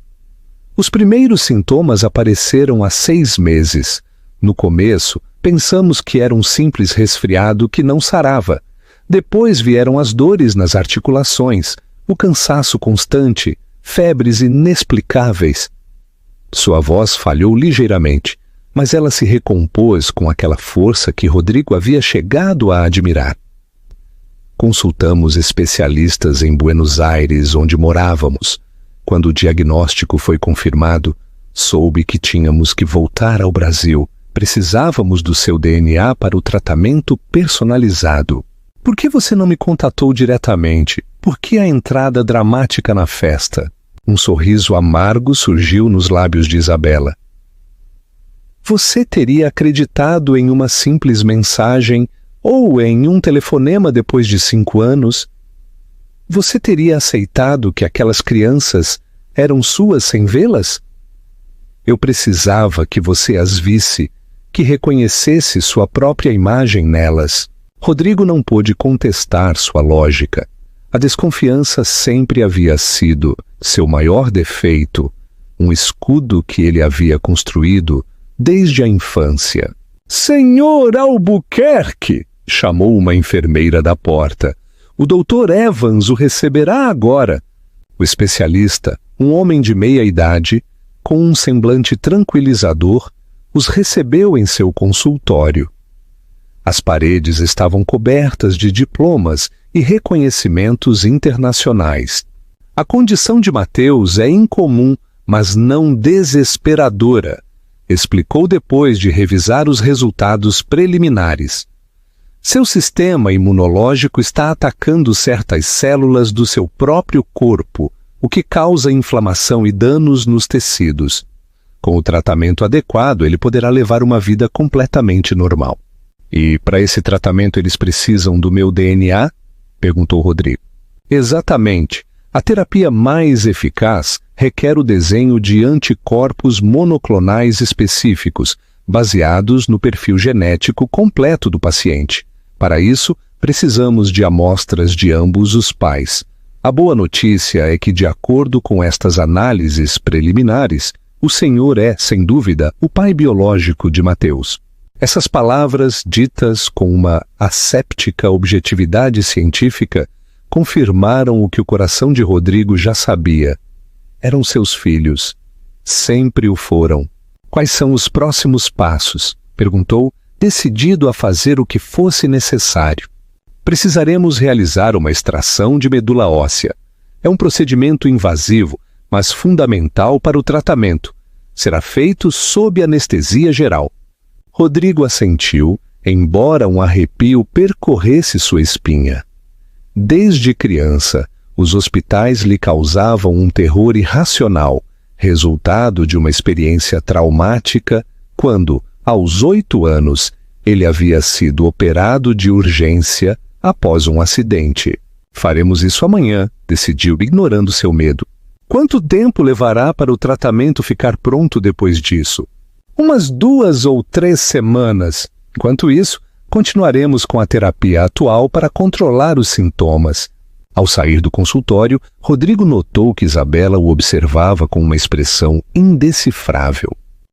Os primeiros sintomas apareceram há 6 meses. No começo, pensamos que era um simples resfriado que não sarava. Depois vieram as dores nas articulações, o cansaço constante, febres inexplicáveis. Sua voz falhou ligeiramente, mas ela se recompôs com aquela força que Rodrigo havia chegado a admirar. Consultamos especialistas em Buenos Aires, onde morávamos. Quando o diagnóstico foi confirmado, soube que tínhamos que voltar ao Brasil. Precisávamos do seu DNA para o tratamento personalizado. Por que você não me contatou diretamente? Por que a entrada dramática na festa? Um sorriso amargo surgiu nos lábios de Isabela. Você teria acreditado em uma simples mensagem ou em um telefonema depois de 5 anos? Você teria aceitado que aquelas crianças eram suas sem vê-las? Eu precisava que você as visse, que reconhecesse sua própria imagem nelas. Rodrigo não pôde contestar sua lógica. A desconfiança sempre havia sido seu maior defeito, um escudo que ele havia construído desde a infância. Senhor Albuquerque! Chamou uma enfermeira da porta. O Dr. Evans o receberá agora. O especialista, um homem de meia idade, com um semblante tranquilizador, os recebeu em seu consultório. As paredes estavam cobertas de diplomas e reconhecimentos internacionais. A condição de Mateus é incomum, mas não desesperadora, explicou depois de revisar os resultados preliminares. Seu sistema imunológico está atacando certas células do seu próprio corpo, o que causa inflamação e danos nos tecidos. Com o tratamento adequado, ele poderá levar uma vida completamente normal. E para esse tratamento eles precisam do meu DNA? Perguntou Rodrigo. Exatamente. A terapia mais eficaz requer o desenho de anticorpos monoclonais específicos, baseados no perfil genético completo do paciente. Para isso, precisamos de amostras de ambos os pais. A boa notícia é que, de acordo com estas análises preliminares, o senhor é, sem dúvida, o pai biológico de Mateus. Essas palavras, ditas com uma asséptica objetividade científica, confirmaram o que o coração de Rodrigo já sabia. Eram seus filhos, Sempre o foram. Quais são os próximos passos? Perguntou, decidido a fazer o que fosse necessário. Precisaremos realizar uma extração de medula óssea. É um procedimento invasivo, mas fundamental para o tratamento. Será feito sob anestesia geral. Rodrigo assentiu, embora um arrepio percorresse sua espinha. Desde criança, os hospitais lhe causavam um terror irracional, resultado de uma experiência traumática quando, aos 8 anos, ele havia sido operado de urgência após um acidente. Faremos isso amanhã, decidiu, ignorando seu medo. Quanto tempo levará para o tratamento ficar pronto depois disso? Umas 2 ou 3 semanas. Enquanto isso, continuaremos com a terapia atual para controlar os sintomas. Ao sair do consultório, Rodrigo notou que Isabela o observava com uma expressão indecifrável.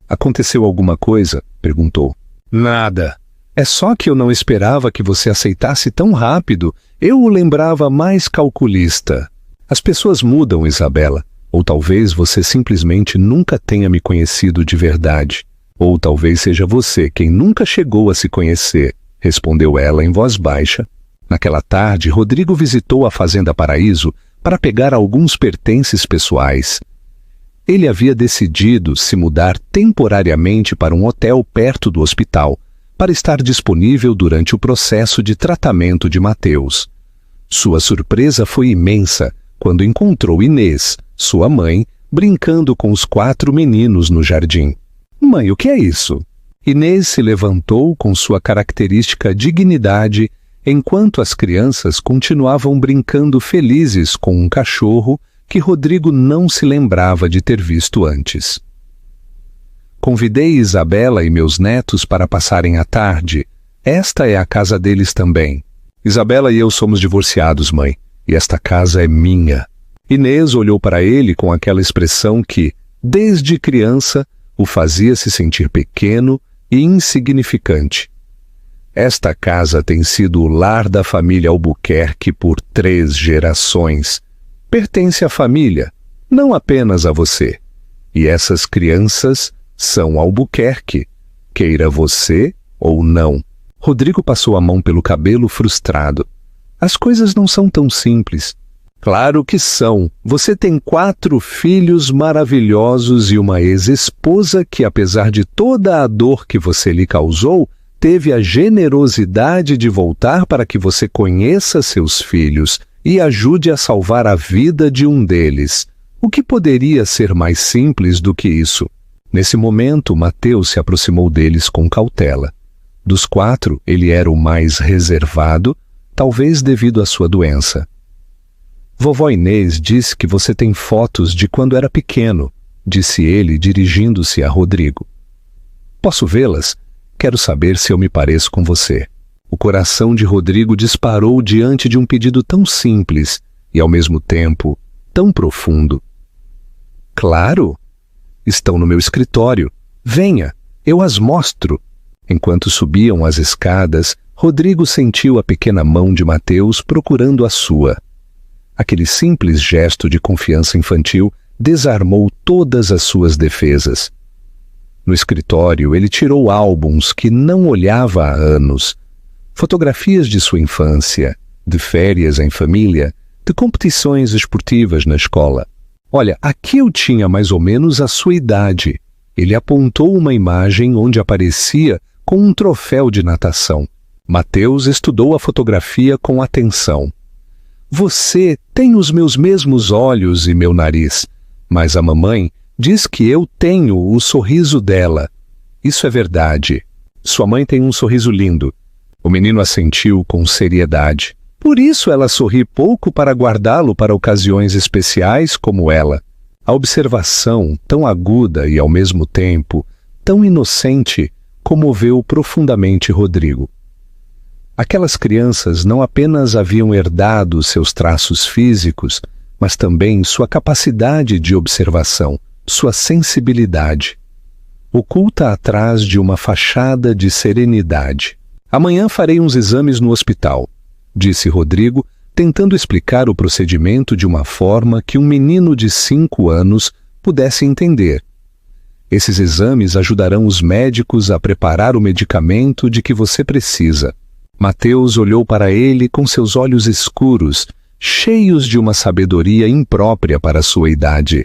Aconteceu alguma coisa? Perguntou. Nada. É só que eu não esperava que você aceitasse tão rápido. Eu o lembrava mais calculista. As pessoas mudam, Isabela. Ou talvez você simplesmente nunca tenha me conhecido de verdade. Ou talvez seja você quem nunca chegou a se conhecer, respondeu ela em voz baixa. Naquela tarde, Rodrigo visitou a Fazenda Paraíso para pegar alguns pertences pessoais. Ele havia decidido se mudar temporariamente para um hotel perto do hospital, para estar disponível durante o processo de tratamento de Mateus. Sua surpresa foi imensa quando encontrou Inês, sua mãe, brincando com os 4 meninos no jardim. Mãe, o que é isso? Inês se levantou com sua característica dignidade, enquanto as crianças continuavam brincando felizes com um cachorro que Rodrigo não se lembrava de ter visto antes. Convidei Isabela e meus netos para passarem a tarde. Esta é a casa deles também. Isabela e eu somos divorciados, mãe, e esta casa é minha. Inês olhou para ele com aquela expressão que, desde criança, o fazia se sentir pequeno e insignificante. Esta casa tem sido o lar da família Albuquerque por 3 gerações. Pertence à família, não apenas a você. E essas crianças são Albuquerque, queira você ou não. Rodrigo passou a mão pelo cabelo frustrado. As coisas não são tão simples. Claro que são. Você tem 4 filhos maravilhosos e uma ex-esposa que, apesar de toda a dor que você lhe causou, teve a generosidade de voltar para que você conheça seus filhos e ajude a salvar a vida de um deles. O que poderia ser mais simples do que isso? Nesse momento, Mateus se aproximou deles com cautela. Dos 4, ele era o mais reservado, talvez devido à sua doença. Vovó Inês disse que você tem fotos de quando era pequeno, disse ele, dirigindo-se a Rodrigo. Posso vê-las? Quero saber se eu me pareço com você. O coração de Rodrigo disparou diante de um pedido tão simples e, ao mesmo tempo, tão profundo. Claro! Estão no meu escritório. Venha, eu as mostro. Enquanto subiam as escadas, Rodrigo sentiu a pequena mão de Mateus procurando a sua. Aquele simples gesto de confiança infantil desarmou todas as suas defesas. No escritório, ele tirou álbuns que não olhava há anos. Fotografias de sua infância, de férias em família, de competições esportivas na escola. Olha, aqui eu tinha mais ou menos a sua idade. Ele apontou uma imagem onde aparecia com um troféu de natação. Mateus estudou a fotografia com atenção. Você tem os meus mesmos olhos e meu nariz, mas a mamãe diz que eu tenho o sorriso dela. Isso é verdade. Sua mãe tem um sorriso lindo. O menino assentiu com seriedade. Por isso ela sorri pouco para guardá-lo para ocasiões especiais como ela. A observação, tão aguda e ao mesmo tempo tão inocente, comoveu profundamente Rodrigo. Aquelas crianças não apenas haviam herdado seus traços físicos, mas também sua capacidade de observação, sua sensibilidade, oculta atrás de uma fachada de serenidade. Amanhã farei uns exames no hospital, disse Rodrigo, tentando explicar o procedimento de uma forma que um menino de 5 anos pudesse entender, Esses exames ajudarão os médicos a preparar o medicamento de que você precisa. Mateus olhou para ele com seus olhos escuros, cheios de uma sabedoria imprópria para sua idade.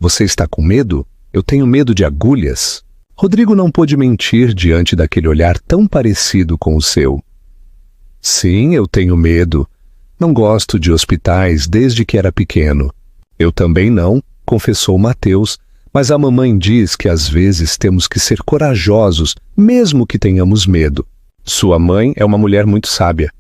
Você está com medo? Eu tenho medo de agulhas. Rodrigo não pôde mentir diante daquele olhar tão parecido com o seu. Sim, eu tenho medo. Não gosto de hospitais desde que era pequeno. Eu também não, confessou Mateus, mas a mamãe diz que às vezes temos que ser corajosos, mesmo que tenhamos medo. Sua mãe é uma mulher muito sábia.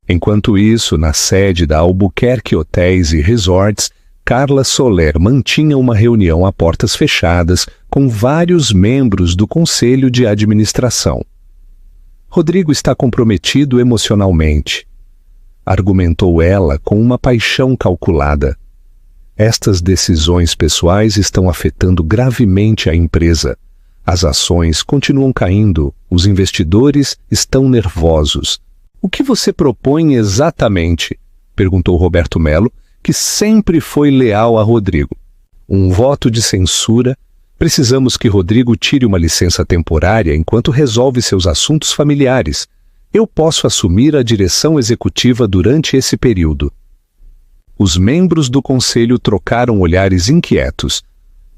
Enquanto isso, na sede da Albuquerque Hotéis e Resorts, Carla Soler mantinha uma reunião a portas fechadas com vários membros do Conselho de Administração. Rodrigo está comprometido emocionalmente, argumentou ela com uma paixão calculada. Estas decisões pessoais estão afetando gravemente a empresa. As ações continuam caindo, os investidores estão nervosos. O que você propõe exatamente? Perguntou Roberto Melo, que sempre foi leal a Rodrigo. Um voto de censura. Precisamos que Rodrigo tire uma licença temporária enquanto resolve seus assuntos familiares. Eu posso assumir a direção executiva durante esse período. Os membros do conselho trocaram olhares inquietos.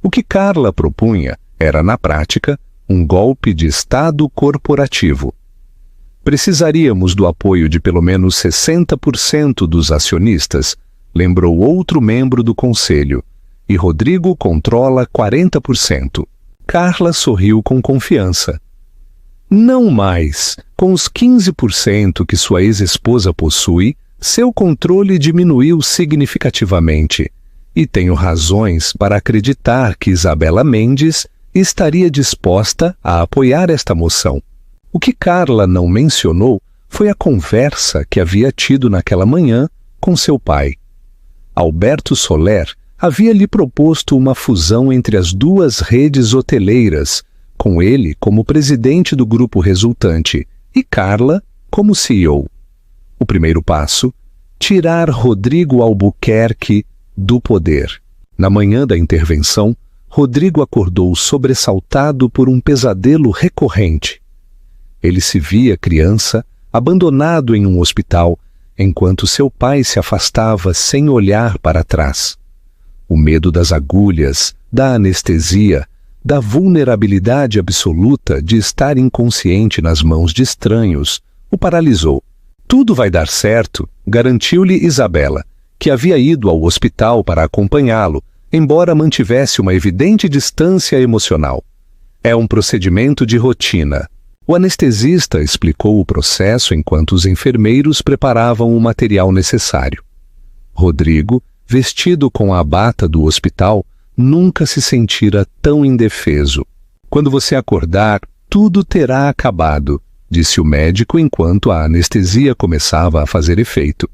O que Carla propunha era, na prática, um golpe de Estado corporativo. Precisaríamos do apoio de pelo menos 60% dos acionistas, lembrou outro membro do conselho, e Rodrigo controla 40%. Carla sorriu com confiança. Não mais. Com os 15% que sua ex-esposa possui, seu controle diminuiu significativamente. E tenho razões para acreditar que Isabela Mendes estaria disposta a apoiar esta moção. O que Carla não mencionou foi a conversa que havia tido naquela manhã com seu pai. Alberto Soler havia lhe proposto uma fusão entre as duas redes hoteleiras, com ele como presidente do grupo resultante e Carla como CEO. O primeiro passo, tirar Rodrigo Albuquerque do poder. Na manhã da intervenção, Rodrigo acordou sobressaltado por um pesadelo recorrente. Ele se via criança, abandonado em um hospital, enquanto seu pai se afastava sem olhar para trás. O medo das agulhas, da anestesia, da vulnerabilidade absoluta de estar inconsciente nas mãos de estranhos, o paralisou. Tudo vai dar certo, garantiu-lhe Isabela, que havia ido ao hospital para acompanhá-lo, embora mantivesse uma evidente distância emocional. É um procedimento de rotina. O anestesista explicou o processo enquanto os enfermeiros preparavam o material necessário. Rodrigo, vestido com a bata do hospital, nunca se sentira tão indefeso. Quando você acordar, tudo terá acabado, disse o médico enquanto a anestesia começava a fazer efeito.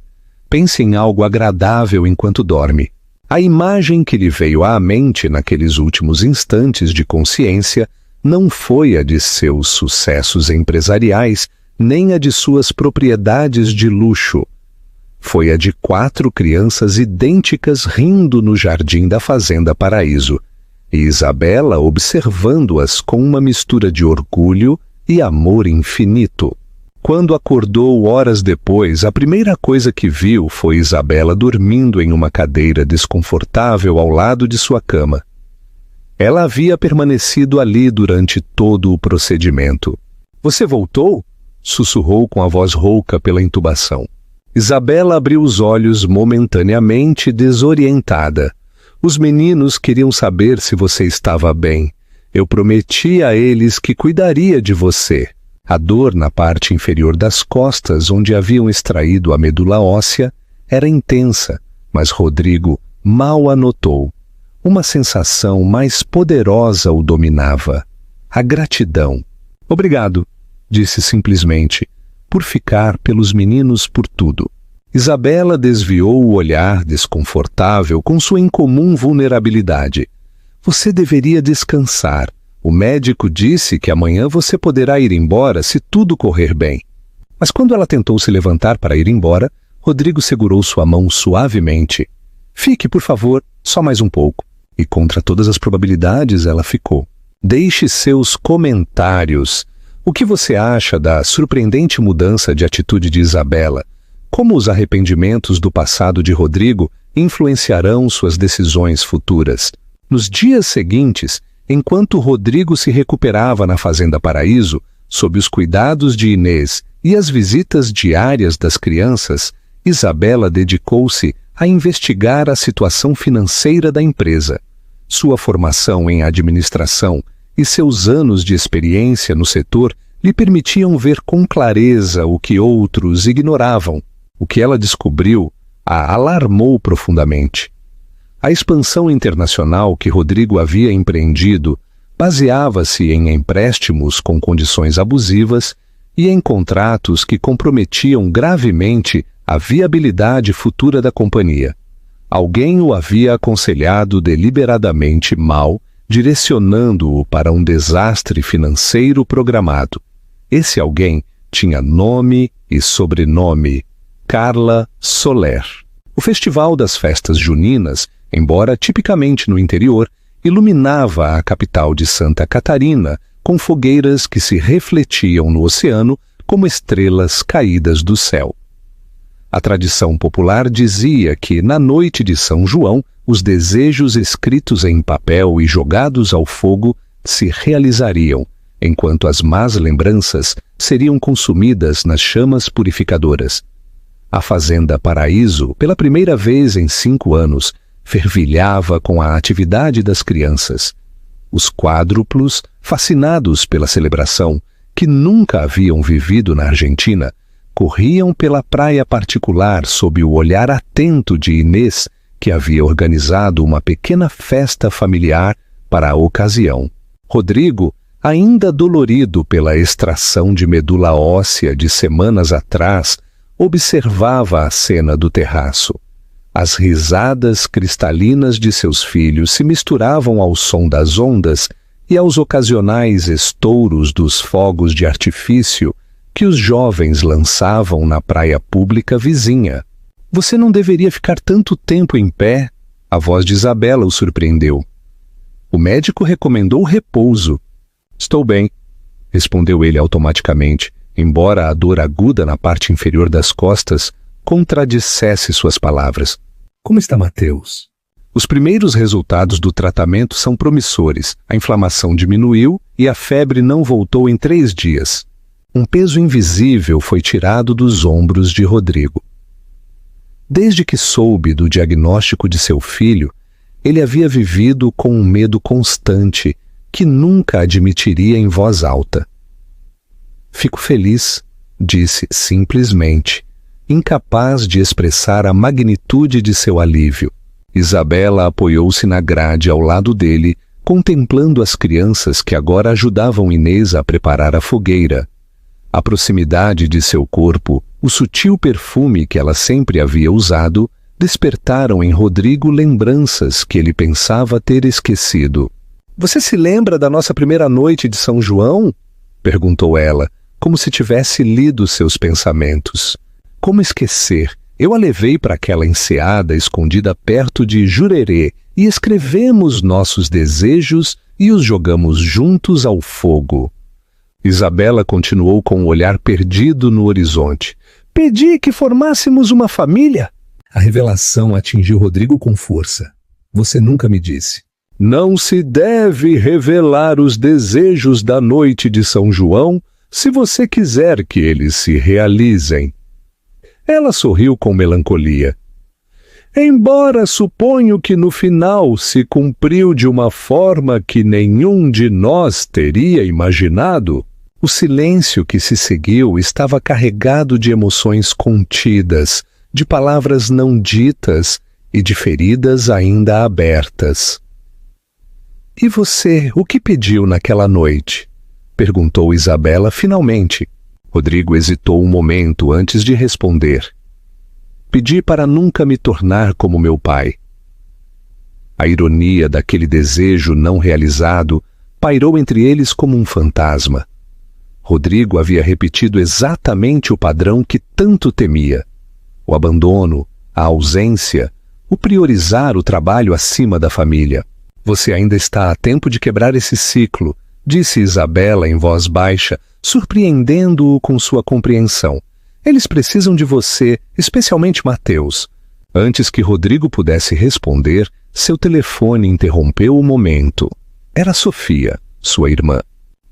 Pense em algo agradável enquanto dorme. A imagem que lhe veio à mente naqueles últimos instantes de consciência não foi a de seus sucessos empresariais, nem a de suas propriedades de luxo. Foi a de 4 crianças idênticas rindo no jardim da Fazenda Paraíso, e Isabela observando-as com uma mistura de orgulho e amor infinito. Quando acordou horas depois, a primeira coisa que viu foi Isabela dormindo em uma cadeira desconfortável ao lado de sua cama. Ela havia permanecido ali durante todo o procedimento. "Você voltou?" sussurrou com a voz rouca pela intubação. Isabela abriu os olhos momentaneamente desorientada. "Os meninos queriam saber se você estava bem. Eu prometi a eles que cuidaria de você." A dor na parte inferior das costas, onde haviam extraído a medula óssea, era intensa, mas Rodrigo mal a notou. Uma sensação mais poderosa o dominava. A gratidão. "Obrigado", disse simplesmente, "por ficar pelos meninos por tudo." Isabela desviou o olhar desconfortável com sua incomum vulnerabilidade. "Você deveria descansar. O médico disse que amanhã você poderá ir embora se tudo correr bem." Mas quando ela tentou se levantar para ir embora, Rodrigo segurou sua mão suavemente. "Fique, por favor, só mais um pouco." E contra todas as probabilidades ela ficou. Deixe seus comentários. O que você acha da surpreendente mudança de atitude de Isabela? Como os arrependimentos do passado de Rodrigo influenciarão suas decisões futuras? Nos dias seguintes, enquanto Rodrigo se recuperava na Fazenda Paraíso, sob os cuidados de Inês e as visitas diárias das crianças, Isabela dedicou-se a investigar a situação financeira da empresa. Sua formação em administração e seus anos de experiência no setor lhe permitiam ver com clareza o que outros ignoravam. O que ela descobriu a alarmou profundamente. A expansão internacional que Rodrigo havia empreendido baseava-se em empréstimos com condições abusivas e em contratos que comprometiam gravemente a viabilidade futura da companhia. Alguém o havia aconselhado deliberadamente mal, direcionando-o para um desastre financeiro programado. Esse alguém tinha nome e sobrenome: Carla Soler. O Festival das Festas Juninas, embora tipicamente no interior, iluminava a capital de Santa Catarina com fogueiras que se refletiam no oceano como estrelas caídas do céu. A tradição popular dizia que, na noite de São João, os desejos escritos em papel e jogados ao fogo se realizariam, enquanto as más lembranças seriam consumidas nas chamas purificadoras. A Fazenda Paraíso, pela primeira vez em 5 anos, fervilhava com a atividade das crianças. Os quádruplos, fascinados pela celebração, que nunca haviam vivido na Argentina, corriam pela praia particular sob o olhar atento de Inês, que havia organizado uma pequena festa familiar para a ocasião. Rodrigo, ainda dolorido pela extração de medula óssea de semanas atrás, observava a cena do terraço. As risadas cristalinas de seus filhos se misturavam ao som das ondas e aos ocasionais estouros dos fogos de artifício que os jovens lançavam na praia pública vizinha. Você não deveria ficar tanto tempo em pé, a voz de Isabela o surpreendeu. O médico recomendou repouso. Estou bem, respondeu ele automaticamente, embora a dor aguda na parte inferior das costas contradissesse suas palavras. Como está Mateus? Os primeiros resultados do tratamento são promissores. A inflamação diminuiu e a febre não voltou em 3 dias. Um peso invisível foi tirado dos ombros de Rodrigo. Desde que soube do diagnóstico de seu filho, ele havia vivido com um medo constante que nunca admitiria em voz alta. Fico feliz, disse simplesmente, incapaz de expressar a magnitude de seu alívio. Isabela apoiou-se na grade ao lado dele, contemplando as crianças que agora ajudavam Inês a preparar a fogueira. A proximidade de seu corpo, o sutil perfume que ela sempre havia usado, despertaram em Rodrigo lembranças que ele pensava ter esquecido. Você se lembra da nossa primeira noite de São João? Perguntou ela, como se tivesse lido seus pensamentos. Como esquecer? Eu a levei para aquela enseada escondida perto de Jurerê e escrevemos nossos desejos e os jogamos juntos ao fogo. Isabela continuou com o olhar perdido no horizonte. Pedi que formássemos uma família? A revelação atingiu Rodrigo com força. Você nunca me disse. Não se deve revelar os desejos da noite de São João se você quiser que eles se realizem. Ela sorriu com melancolia. Embora suponho que no final se cumpriu de uma forma que nenhum de nós teria imaginado, o silêncio que se seguiu estava carregado de emoções contidas, de palavras não ditas e de feridas ainda abertas. E você, o que pediu naquela noite? Perguntou Isabela finalmente. Rodrigo hesitou um momento antes de responder. Pedi para nunca me tornar como meu pai. A ironia daquele desejo não realizado pairou entre eles como um fantasma. Rodrigo havia repetido exatamente o padrão que tanto temia. O abandono, a ausência, o priorizar o trabalho acima da família. Você ainda está a tempo de quebrar esse ciclo, disse Isabela em voz baixa, surpreendendo-o com sua compreensão. Eles precisam de você, especialmente Mateus. Antes que Rodrigo pudesse responder, seu telefone interrompeu o momento. Era Sofia, sua irmã.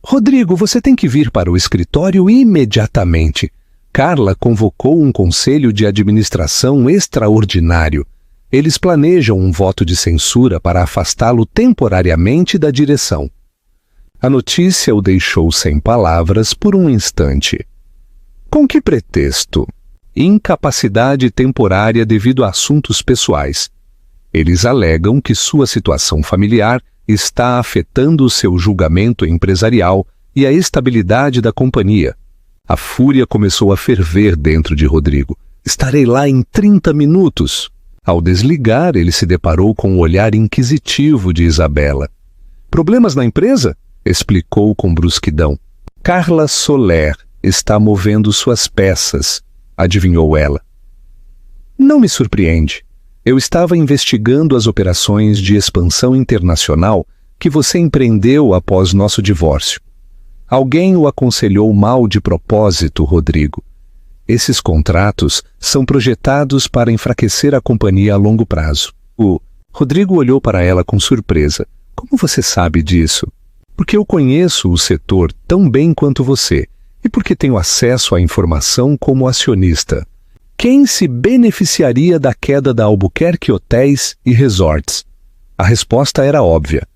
Rodrigo, você tem que vir para o escritório imediatamente. Carla convocou um conselho de administração extraordinário. Eles planejam um voto de censura para afastá-lo temporariamente da direção. A notícia o deixou sem palavras por um instante. Com que pretexto? Incapacidade temporária devido a assuntos pessoais. Eles alegam que sua situação familiar está afetando o seu julgamento empresarial e a estabilidade da companhia. A fúria começou a ferver dentro de Rodrigo. Estarei lá em 30 minutos. Ao desligar, ele se deparou com o olhar inquisitivo de Isabela. Problemas na empresa? Explicou com brusquidão. Carla Soler está movendo suas peças, adivinhou ela. Não me surpreende. Eu estava investigando as operações de expansão internacional que você empreendeu após nosso divórcio. Alguém o aconselhou mal de propósito, Rodrigo. Esses contratos são projetados para enfraquecer a companhia a longo prazo. O Rodrigo olhou para ela com surpresa. Como você sabe disso? Porque eu conheço o setor tão bem quanto você e porque tenho acesso à informação como acionista. Quem se beneficiaria da queda da Albuquerque Hotéis e Resorts? A resposta era óbvia.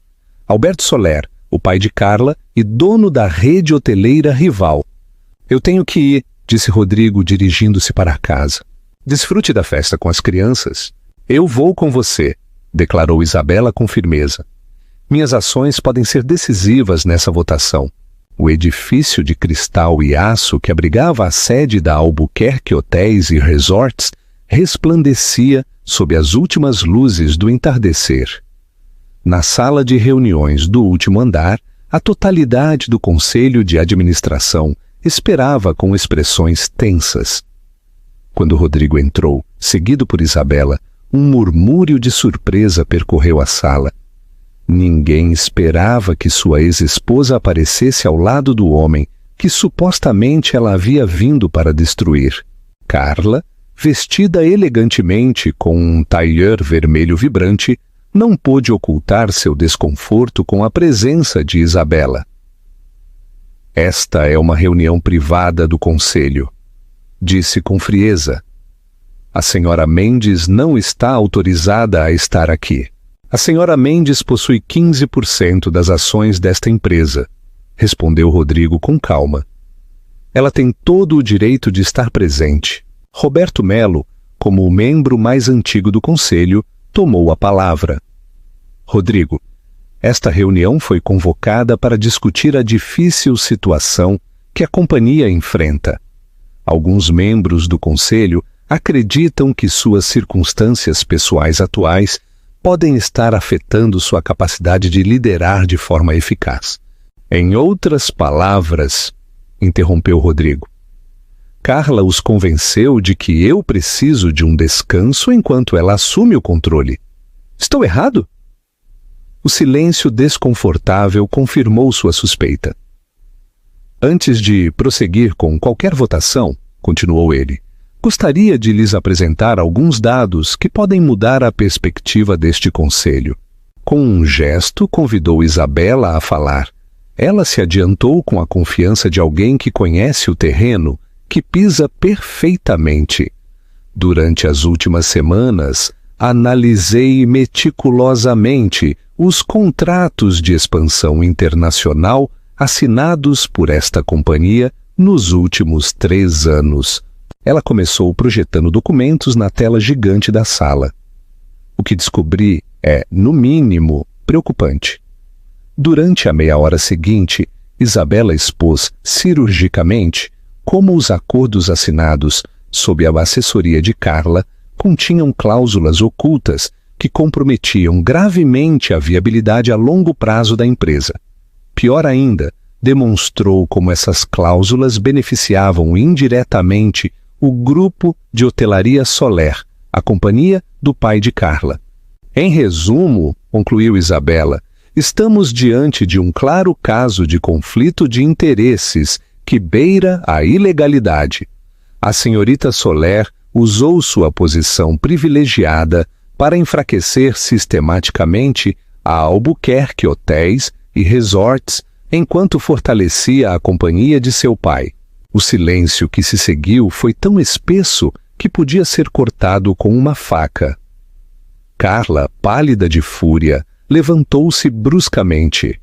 Alberto Soler, o pai de Carla e dono da rede hoteleira rival. Eu tenho que ir, disse Rodrigo, dirigindo-se para a casa. Desfrute da festa com as crianças. Eu vou com você, declarou Isabela com firmeza. Minhas ações podem ser decisivas nessa votação. O edifício de cristal e aço que abrigava a sede da Albuquerque Hotéis e Resorts resplandecia sob as últimas luzes do entardecer. Na sala de reuniões do último andar, a totalidade do conselho de administração esperava com expressões tensas. Quando Rodrigo entrou, seguido por Isabela, um murmúrio de surpresa percorreu a sala. Ninguém esperava que sua ex-esposa aparecesse ao lado do homem que supostamente ela havia vindo para destruir. Carla, vestida elegantemente com um tailleur vermelho vibrante, não pôde ocultar seu desconforto com a presença de Isabela. Esta é uma reunião privada do conselho, disse com frieza. A senhora Mendes não está autorizada a estar aqui. A senhora Mendes possui 15% das ações desta empresa, respondeu Rodrigo com calma. Ela tem todo o direito de estar presente. Roberto Melo, como o membro mais antigo do conselho, tomou a palavra. Rodrigo, esta reunião foi convocada para discutir a difícil situação que a companhia enfrenta. Alguns membros do conselho acreditam que suas circunstâncias pessoais atuais podem estar afetando sua capacidade de liderar de forma eficaz. Em outras palavras, interrompeu Rodrigo, Carla os convenceu de que eu preciso de um descanso enquanto ela assume o controle. Estou errado? O silêncio desconfortável confirmou sua suspeita. Antes de prosseguir com qualquer votação, continuou ele, gostaria de lhes apresentar alguns dados que podem mudar a perspectiva deste conselho. Com um gesto, convidou Isabela a falar. Ela se adiantou com a confiança de alguém que conhece o terreno, que pisa perfeitamente. Durante as últimas semanas, analisei meticulosamente os contratos de expansão internacional assinados por esta companhia nos últimos 3 anos. Ela começou projetando documentos na tela gigante da sala. O que descobri é, no mínimo, preocupante. Durante a meia hora seguinte, Isabela expôs cirurgicamente como os acordos assinados sob a assessoria de Carla continham cláusulas ocultas que comprometiam gravemente a viabilidade a longo prazo da empresa. Pior ainda, demonstrou como essas cláusulas beneficiavam indiretamente o grupo de hotelaria Soler, a companhia do pai de Carla. Em resumo, concluiu Isabela, estamos diante de um claro caso de conflito de interesses que beira a ilegalidade. A senhorita Soler usou sua posição privilegiada para enfraquecer sistematicamente a Albuquerque Hotéis e Resorts enquanto fortalecia a companhia de seu pai. O silêncio que se seguiu foi tão espesso que podia ser cortado com uma faca. Carla, pálida de fúria, levantou-se bruscamente.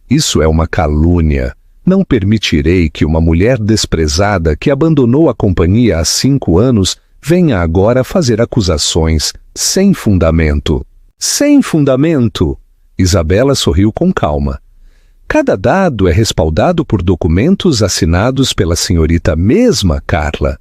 Isso é uma calúnia. Não permitirei que uma mulher desprezada que abandonou a companhia há 5 anos venha agora fazer acusações sem fundamento. Sem fundamento! Isabela sorriu com calma. Cada dado é respaldado por documentos assinados pela senhorita mesma, Carla.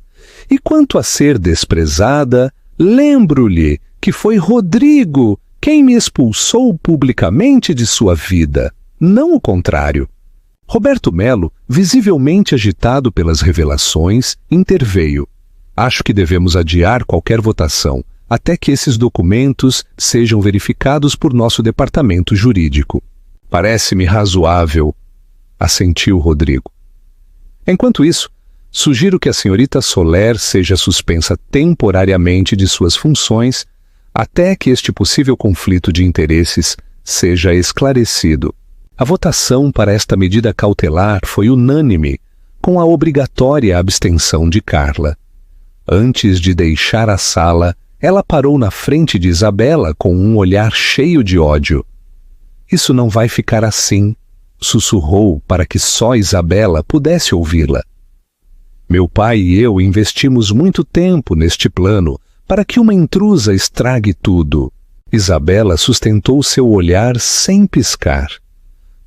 E quanto a ser desprezada, lembro-lhe que foi Rodrigo quem me expulsou publicamente de sua vida, não o contrário. Roberto Melo, visivelmente agitado pelas revelações, interveio. Acho que devemos adiar qualquer votação até que esses documentos sejam verificados por nosso departamento jurídico. Parece-me razoável, assentiu Rodrigo. Enquanto isso, sugiro que a senhorita Soler seja suspensa temporariamente de suas funções até que este possível conflito de interesses seja esclarecido. A votação para esta medida cautelar foi unânime, com a obrigatória abstenção de Carla. Antes de deixar a sala, ela parou na frente de Isabela com um olhar cheio de ódio. Isso não vai ficar assim, sussurrou para que só Isabela pudesse ouvi-la. Meu pai e eu investimos muito tempo neste plano para que uma intrusa estrague tudo. Isabela sustentou seu olhar sem piscar.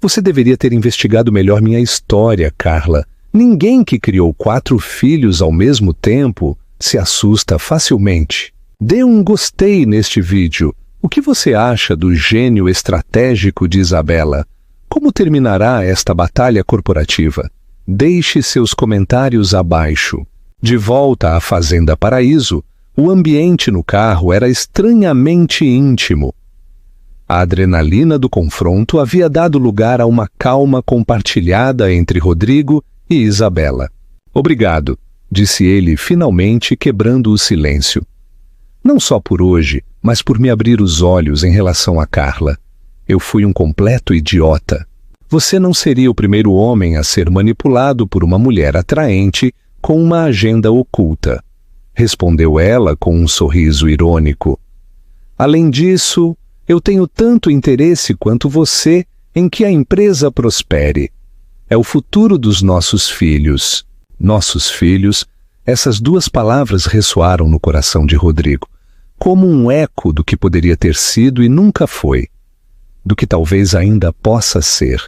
Você deveria ter investigado melhor minha história, Carla. Ninguém que criou 4 filhos ao mesmo tempo se assusta facilmente. Dê um gostei neste vídeo. O que você acha do gênio estratégico de Isabela? Como terminará esta batalha corporativa? Deixe seus comentários abaixo. De volta à Fazenda Paraíso, o ambiente no carro era estranhamente íntimo. A adrenalina do confronto havia dado lugar a uma calma compartilhada entre Rodrigo e Isabela. Obrigado, disse ele finalmente, quebrando o silêncio. Não só por hoje, mas por me abrir os olhos em relação a Carla. Eu fui um completo idiota. Você não seria o primeiro homem a ser manipulado por uma mulher atraente com uma agenda oculta, respondeu ela com um sorriso irônico. Além disso, eu tenho tanto interesse quanto você em que a empresa prospere. É o futuro dos nossos filhos. Nossos filhos, essas 2 palavras ressoaram no coração de Rodrigo, como um eco do que poderia ter sido e nunca foi, do que talvez ainda possa ser.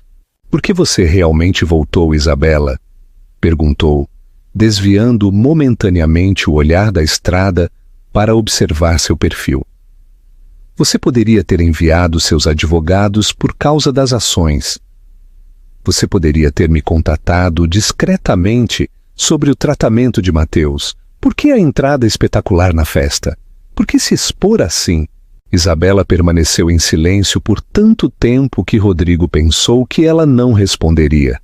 Por que você realmente voltou, Isabela? Perguntou, desviando momentaneamente o olhar da estrada para observar seu perfil. Você poderia ter enviado seus advogados por causa das ações. Você poderia ter me contatado discretamente sobre o tratamento de Mateus. Por que a entrada espetacular na festa? Por que se expor assim? Isabela permaneceu em silêncio por tanto tempo que Rodrigo pensou que ela não responderia.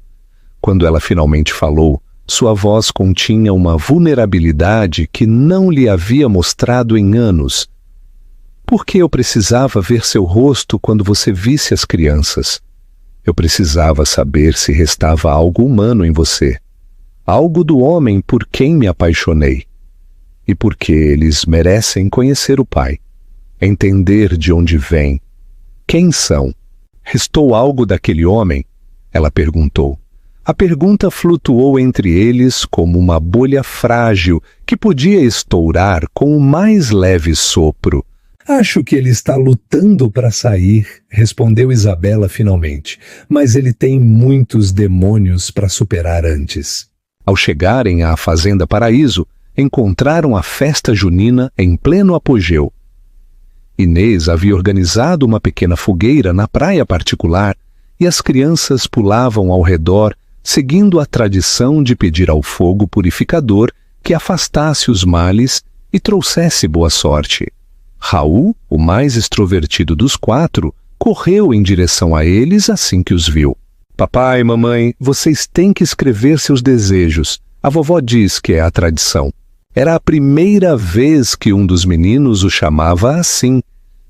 Quando ela finalmente falou, sua voz continha uma vulnerabilidade que não lhe havia mostrado em anos. Por que eu precisava ver seu rosto quando você visse as crianças? Eu precisava saber se restava algo humano em você. Algo do homem por quem me apaixonei. E porque eles merecem conhecer o Pai. Entender de onde vem. Quem são? Restou algo daquele homem? Ela perguntou. A pergunta flutuou entre eles como uma bolha frágil que podia estourar com o mais leve sopro. Acho que ele está lutando para sair, respondeu Isabela finalmente, mas ele tem muitos demônios para superar antes. Ao chegarem à Fazenda Paraíso, encontraram a festa junina em pleno apogeu. Inês havia organizado uma pequena fogueira na praia particular e as crianças pulavam ao redor, seguindo a tradição de pedir ao fogo purificador que afastasse os males e trouxesse boa sorte. Raul, o mais extrovertido dos quatro, correu em direção a eles assim que os viu. Papai e mamãe, vocês têm que escrever seus desejos. A vovó diz que é a tradição. Era a primeira vez que um dos meninos o chamava assim,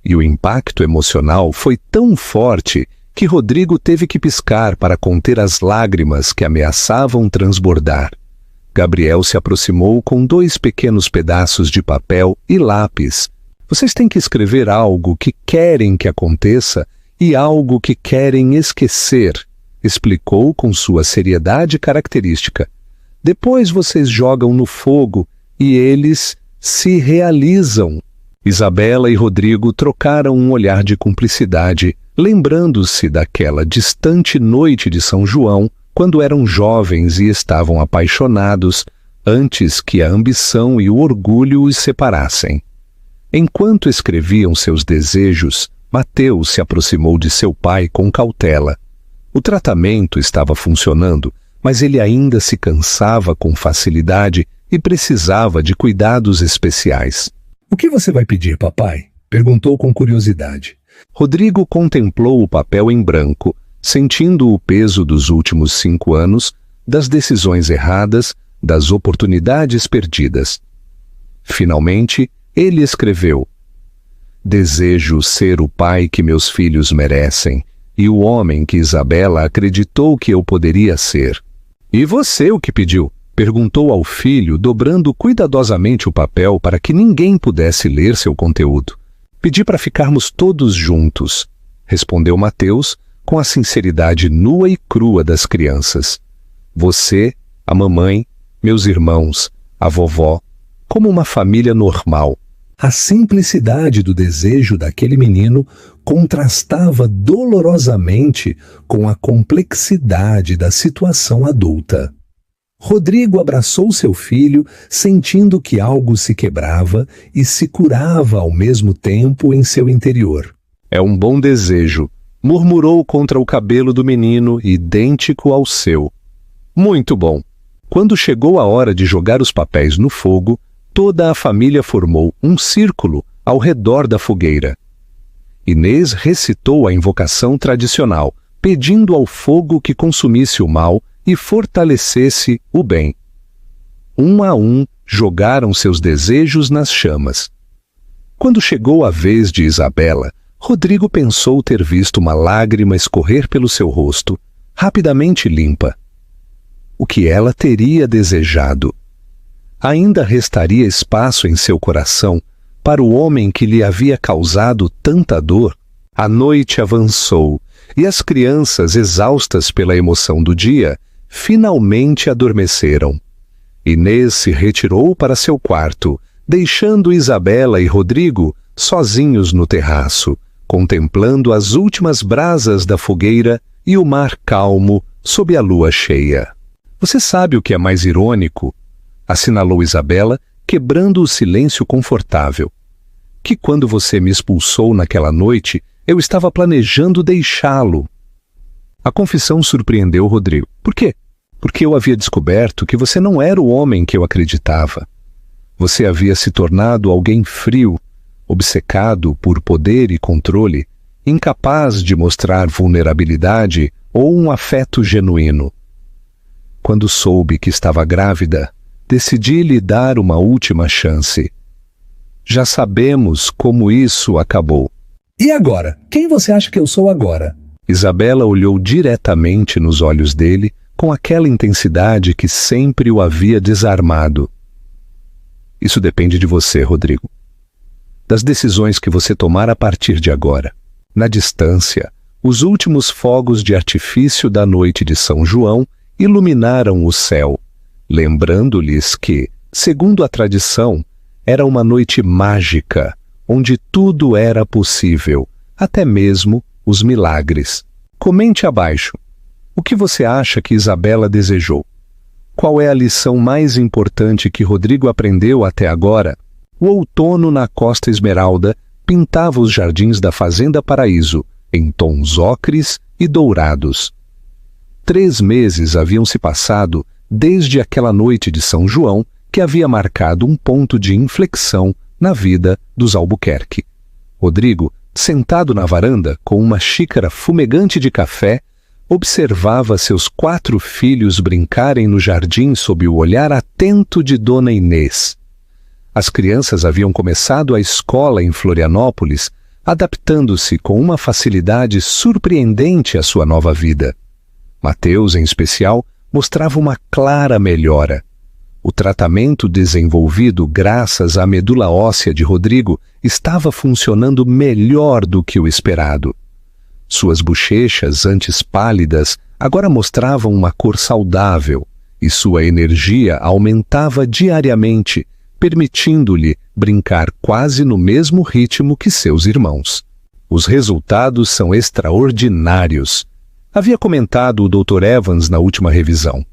e o impacto emocional foi tão forte que Rodrigo teve que piscar para conter as lágrimas que ameaçavam transbordar. Gabriel se aproximou com 2 pequenos pedaços de papel e lápis. Vocês têm que escrever algo que querem que aconteça e algo que querem esquecer, explicou com sua seriedade característica. Depois vocês jogam no fogo e eles se realizam. Isabela e Rodrigo trocaram um olhar de cumplicidade, lembrando-se daquela distante noite de São João, quando eram jovens e estavam apaixonados, antes que a ambição e o orgulho os separassem. Enquanto escreviam seus desejos, Mateus se aproximou de seu pai com cautela. O tratamento estava funcionando, mas ele ainda se cansava com facilidade e precisava de cuidados especiais. O que você vai pedir, papai? Perguntou com curiosidade. Rodrigo contemplou o papel em branco, sentindo o peso dos últimos 5 anos, das decisões erradas, das oportunidades perdidas. Finalmente, ele escreveu: Desejo ser o pai que meus filhos merecem e o homem que Isabela acreditou que eu poderia ser. E você o que pediu? Perguntou ao filho, dobrando cuidadosamente o papel para que ninguém pudesse ler seu conteúdo. Pedi para ficarmos todos juntos, respondeu Mateus com a sinceridade nua e crua das crianças. Você, a mamãe, meus irmãos, a vovó, como uma família normal. A simplicidade do desejo daquele menino contrastava dolorosamente com a complexidade da situação adulta. Rodrigo abraçou seu filho, sentindo que algo se quebrava e se curava ao mesmo tempo em seu interior. É um bom desejo, murmurou contra o cabelo do menino, idêntico ao seu. Muito bom. Quando chegou a hora de jogar os papéis no fogo, toda a família formou um círculo ao redor da fogueira. Inês recitou a invocação tradicional, pedindo ao fogo que consumisse o mal e fortalecesse o bem. Um a um, jogaram seus desejos nas chamas. Quando chegou a vez de Isabela, Rodrigo pensou ter visto uma lágrima escorrer pelo seu rosto, rapidamente limpa. O que ela teria desejado? Ainda restaria espaço em seu coração para o homem que lhe havia causado tanta dor? A noite avançou e as crianças, exaustas pela emoção do dia, finalmente adormeceram. Inês se retirou para seu quarto, deixando Isabela e Rodrigo sozinhos no terraço, contemplando as últimas brasas da fogueira e o mar calmo sob a lua cheia. Você sabe o que é mais irônico? Assinalou Isabela, quebrando o silêncio confortável. Que quando você me expulsou naquela noite, eu estava planejando deixá-lo. A confissão surpreendeu Rodrigo. Por quê? Porque eu havia descoberto que você não era o homem que eu acreditava. Você havia se tornado alguém frio, obcecado por poder e controle, incapaz de mostrar vulnerabilidade ou um afeto genuíno. Quando soube que estava grávida, decidi lhe dar uma última chance. Já sabemos como isso acabou. E agora? Quem você acha que eu sou agora? Isabela olhou diretamente nos olhos dele com aquela intensidade que sempre o havia desarmado. Isso depende de você, Rodrigo. Das decisões que você tomar a partir de agora. Na distância, os últimos fogos de artifício da noite de São João iluminaram o céu, lembrando-lhes que, segundo a tradição, era uma noite mágica, onde tudo era possível, até mesmo os milagres. Comente abaixo. O que você acha que Isabela desejou? Qual é a lição mais importante que Rodrigo aprendeu até agora? O outono na Costa Esmeralda pintava os jardins da Fazenda Paraíso, em tons ocres e dourados. 3 meses haviam se passado desde aquela noite de São João que havia marcado um ponto de inflexão na vida dos Albuquerque. Rodrigo, sentado na varanda com uma xícara fumegante de café, observava seus 4 filhos brincarem no jardim sob o olhar atento de Dona Inês. As crianças haviam começado a escola em Florianópolis, adaptando-se com uma facilidade surpreendente à sua nova vida. Mateus, em especial, mostrava uma clara melhora. O tratamento desenvolvido graças à medula óssea de Rodrigo estava funcionando melhor do que o esperado. Suas bochechas, antes pálidas, agora mostravam uma cor saudável, e sua energia aumentava diariamente, permitindo-lhe brincar quase no mesmo ritmo que seus irmãos. Os resultados são extraordinários, havia comentado o Dr. Evans na última revisão.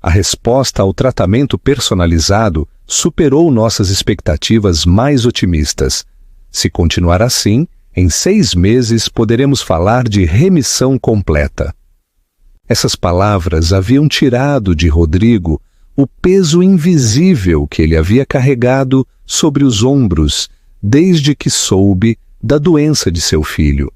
A resposta ao tratamento personalizado superou nossas expectativas mais otimistas. Se continuar assim, em 6 meses poderemos falar de remissão completa. Essas palavras haviam tirado de Rodrigo o peso invisível que ele havia carregado sobre os ombros desde que soube da doença de seu filho.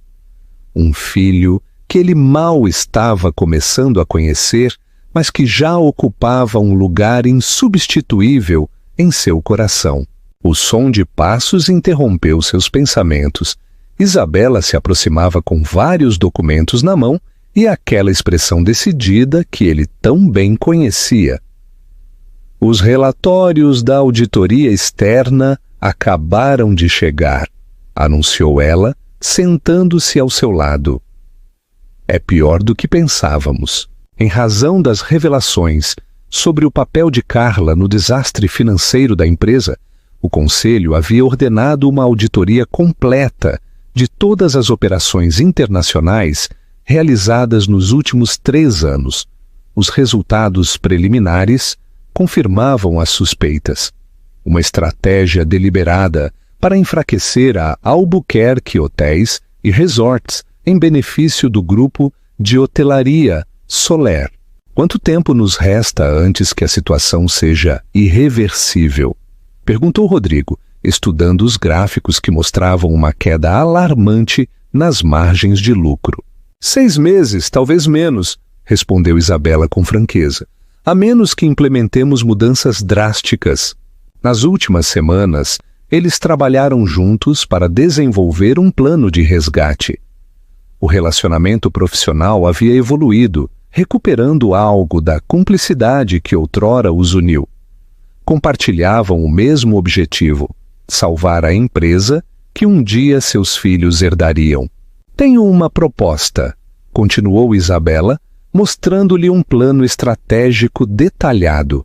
Um filho que ele mal estava começando a conhecer, mas que já ocupava um lugar insubstituível em seu coração. O som de passos interrompeu seus pensamentos. Isabela se aproximava com vários documentos na mão e aquela expressão decidida que ele tão bem conhecia. Os relatórios da auditoria externa acabaram de chegar, anunciou ela, sentando-se ao seu lado. É pior do que pensávamos. Em razão das revelações sobre o papel de Carla no desastre financeiro da empresa, o Conselho havia ordenado uma auditoria completa de todas as operações internacionais realizadas nos últimos 3 anos. Os resultados preliminares confirmavam as suspeitas. Uma estratégia deliberada para enfraquecer a Albuquerque Hotéis e Resorts em benefício do grupo de hotelaria Soler. Quanto tempo nos resta antes que a situação seja irreversível? Perguntou Rodrigo, estudando os gráficos que mostravam uma queda alarmante nas margens de lucro. 6 meses, talvez menos, respondeu Isabela com franqueza, a menos que implementemos mudanças drásticas. Nas últimas semanas, eles trabalharam juntos para desenvolver um plano de resgate. O relacionamento profissional havia evoluído, recuperando algo da cumplicidade que outrora os uniu. Compartilhavam o mesmo objetivo: salvar a empresa que um dia seus filhos herdariam. Tenho uma proposta, continuou Isabela, mostrando-lhe um plano estratégico detalhado.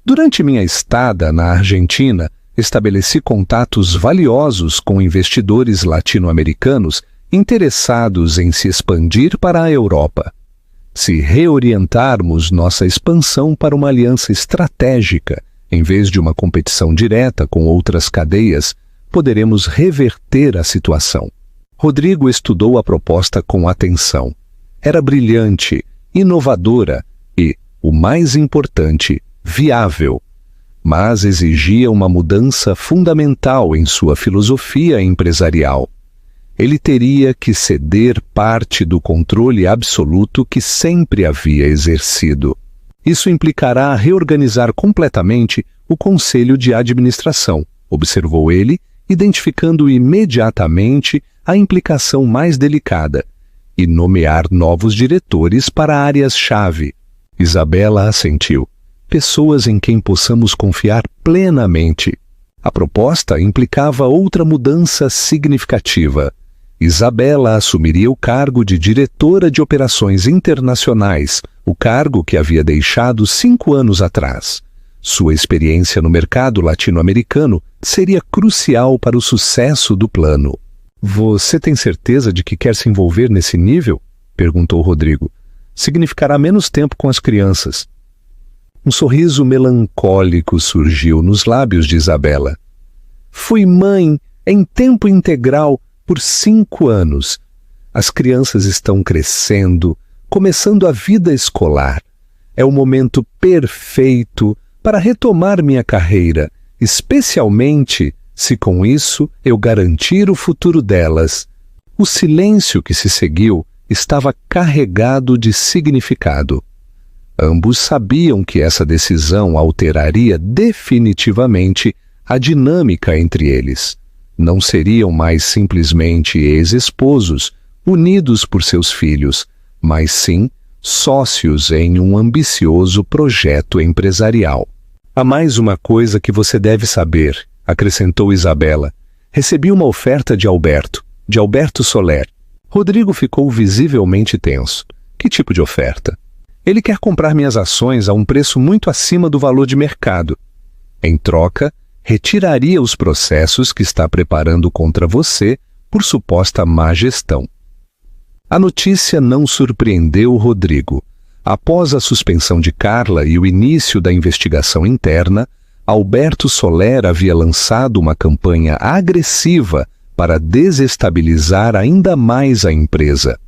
Durante minha estada na Argentina, estabeleci contatos valiosos com investidores latino-americanos interessados em se expandir para a Europa. Se reorientarmos nossa expansão para uma aliança estratégica, em vez de uma competição direta com outras cadeias, poderemos reverter a situação. Rodrigo estudou a proposta com atenção. Era brilhante, inovadora e, o mais importante, viável, mas exigia uma mudança fundamental em sua filosofia empresarial. Ele teria que ceder parte do controle absoluto que sempre havia exercido. Isso implicará reorganizar completamente o conselho de administração, observou ele, identificando imediatamente a implicação mais delicada, e nomear novos diretores para áreas-chave. Isabela assentiu. Pessoas em quem possamos confiar plenamente. A proposta implicava outra mudança significativa. Isabela assumiria o cargo de diretora de operações internacionais, o cargo que havia deixado 5 anos atrás. Sua experiência no mercado latino-americano seria crucial para o sucesso do plano. Você tem certeza de que quer se envolver nesse nível? Perguntou Rodrigo. Significará menos tempo com as crianças. Um sorriso melancólico surgiu nos lábios de Isabela. Fui mãe em tempo integral por 5 anos. As crianças estão crescendo, começando a vida escolar. É o momento perfeito para retomar minha carreira, especialmente se com isso eu garantir o futuro delas. O silêncio que se seguiu estava carregado de significado. Ambos sabiam que essa decisão alteraria definitivamente a dinâmica entre eles. Não seriam mais simplesmente ex-esposos, unidos por seus filhos, mas sim sócios em um ambicioso projeto empresarial. Há mais uma coisa que você deve saber, acrescentou Isabela. Recebi uma oferta de Alberto Soler. Rodrigo ficou visivelmente tenso. Que tipo de oferta? Ele quer comprar minhas ações a um preço muito acima do valor de mercado. Em troca, retiraria os processos que está preparando contra você por suposta má gestão. A notícia não surpreendeu Rodrigo. Após a suspensão de Carla e o início da investigação interna, Alberto Soler havia lançado uma campanha agressiva para desestabilizar ainda mais a empresa.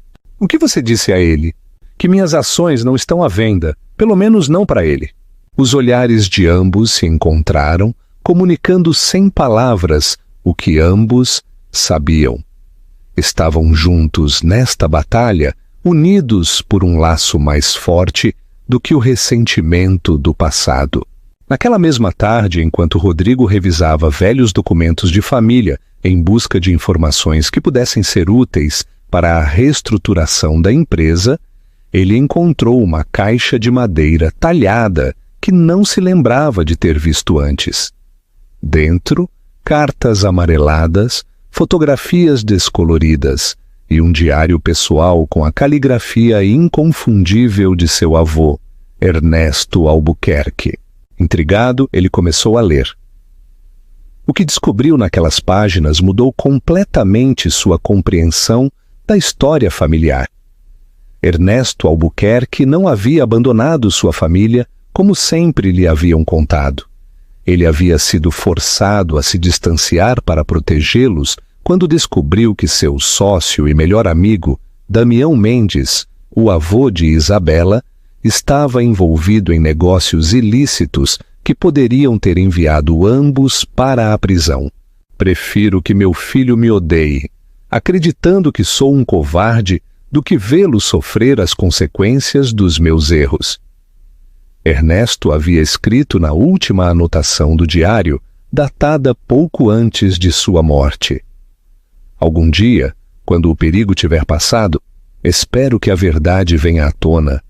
O que você disse a ele? Que minhas ações não estão à venda, pelo menos não para ele. Os olhares de ambos se encontraram, comunicando sem palavras o que ambos sabiam. Estavam juntos nesta batalha, unidos por um laço mais forte do que o ressentimento do passado. Naquela mesma tarde, enquanto Rodrigo revisava velhos documentos de família em busca de informações que pudessem ser úteis para a reestruturação da empresa, ele encontrou uma caixa de madeira talhada que não se lembrava de ter visto antes. Dentro, cartas amareladas, fotografias descoloridas e um diário pessoal com a caligrafia inconfundível de seu avô, Ernesto Albuquerque. Intrigado, ele começou a ler. O que descobriu naquelas páginas mudou completamente sua compreensão da história familiar. Ernesto Albuquerque não havia abandonado sua família como sempre lhe haviam contado. Ele havia sido forçado a se distanciar para protegê-los quando descobriu que seu sócio e melhor amigo, Damião Mendes, o avô de Isabela, estava envolvido em negócios ilícitos que poderiam ter enviado ambos para a prisão. Prefiro que meu filho me odeie, acreditando que sou um covarde, do que vê-lo sofrer as consequências dos meus erros. Ernesto havia escrito na última anotação do diário, datada pouco antes de sua morte. Algum dia, quando o perigo tiver passado, espero que a verdade venha à tona,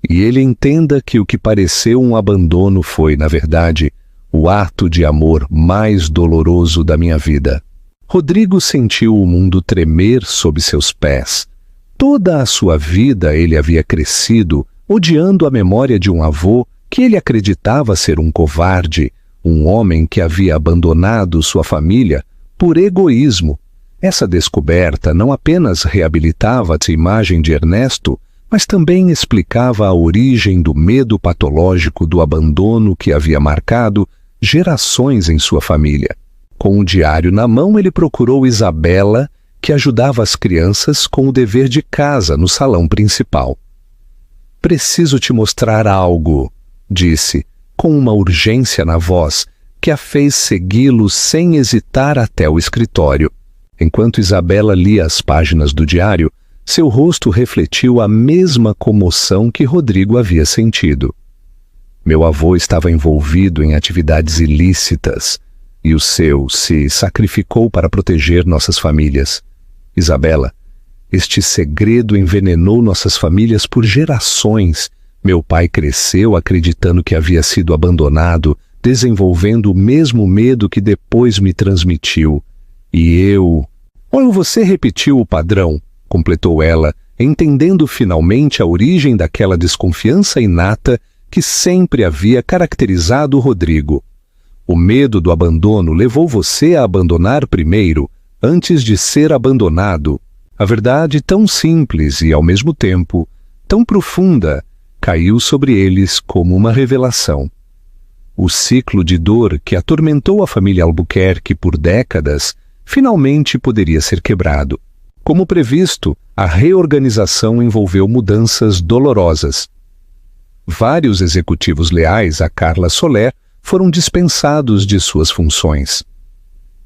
e ele entenda que o que pareceu um abandono foi, na verdade, o ato de amor mais doloroso da minha vida. Rodrigo sentiu o mundo tremer sob seus pés. Toda a sua vida ele havia crescido odiando a memória de um avô que ele acreditava ser um covarde, um homem que havia abandonado sua família por egoísmo. Essa descoberta não apenas reabilitava a imagem de Ernesto, mas também explicava a origem do medo patológico do abandono que havia marcado gerações em sua família. Com o diário na mão, ele procurou Isabela, que ajudava as crianças com o dever de casa no salão principal. Preciso te mostrar algo, disse, com uma urgência na voz que a fez segui-lo sem hesitar até o escritório. Enquanto Isabela lia as páginas do diário, seu rosto refletiu a mesma comoção que Rodrigo havia sentido. Meu avô estava envolvido em atividades ilícitas e o seu se sacrificou para proteger nossas famílias. Isabela, este segredo envenenou nossas famílias por gerações. Meu pai cresceu acreditando que havia sido abandonado, desenvolvendo o mesmo medo que depois me transmitiu. E eu... Ou você repetiu o padrão, completou ela, entendendo finalmente a origem daquela desconfiança inata que sempre havia caracterizado Rodrigo. O medo do abandono levou você a abandonar primeiro, antes de ser abandonado. A verdade tão simples e, ao mesmo tempo, tão profunda, caiu sobre eles como uma revelação. O ciclo de dor que atormentou a família Albuquerque por décadas finalmente poderia ser quebrado. Como previsto, a reorganização envolveu mudanças dolorosas. Vários executivos leais a Carla Soler foram dispensados de suas funções.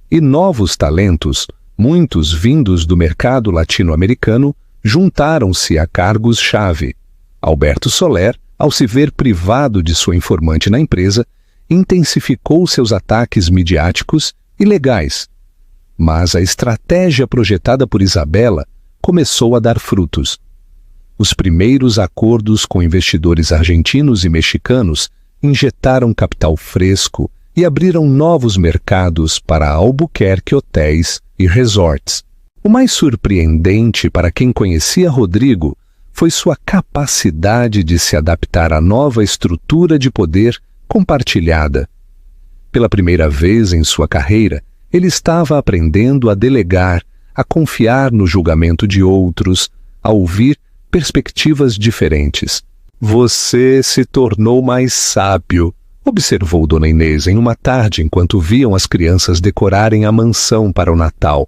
e novos talentos, muitos vindos do mercado latino-americano, juntaram-se a cargos-chave. Alberto Soler, ao se ver privado de sua informante na empresa, intensificou seus ataques midiáticos e legais. Mas a estratégia projetada por Isabela começou a dar frutos. Os primeiros acordos com investidores argentinos e mexicanos injetaram capital fresco e abriram novos mercados para Albuquerque Hotéis e Resorts. O mais surpreendente para quem conhecia Rodrigo foi sua capacidade de se adaptar à nova estrutura de poder compartilhada. Pela primeira vez em sua carreira, ele estava aprendendo a delegar, a confiar no julgamento de outros, a ouvir perspectivas diferentes. Você se tornou mais sábio, observou Dona Inês em uma tarde enquanto viam as crianças decorarem a mansão para o Natal.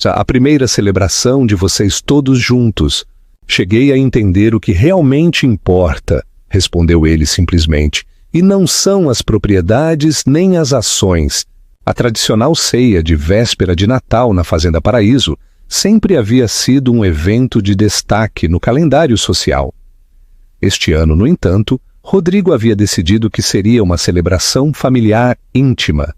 A primeira celebração de vocês todos juntos. Cheguei a entender o que realmente importa, respondeu ele simplesmente, e não são as propriedades nem as ações. A tradicional ceia de véspera de Natal na Fazenda Paraíso sempre havia sido um evento de destaque no calendário social. Este ano, no entanto, Rodrigo havia decidido que seria uma celebração familiar íntima.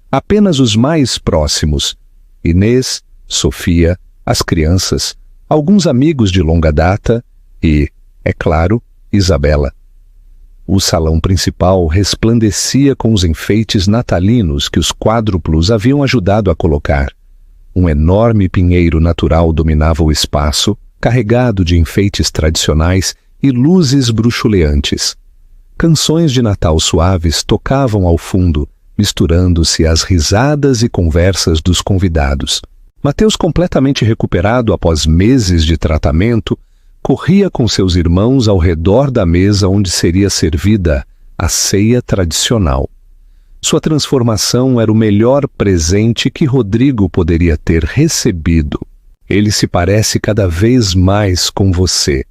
Apenas os mais próximos, Inês, Sofia, as crianças, alguns amigos de longa data e, é claro, Isabela. O salão principal resplandecia com os enfeites natalinos que os quádruplos haviam ajudado a colocar. Um enorme pinheiro natural dominava o espaço, carregado de enfeites tradicionais e luzes bruxuleantes. Canções de Natal suaves tocavam ao fundo, misturando-se às risadas e conversas dos convidados. Mateus, completamente recuperado após meses de tratamento, corria com seus irmãos ao redor da mesa onde seria servida a ceia tradicional. Sua transformação era o melhor presente que Rodrigo poderia ter recebido. Ele se parece cada vez mais com você,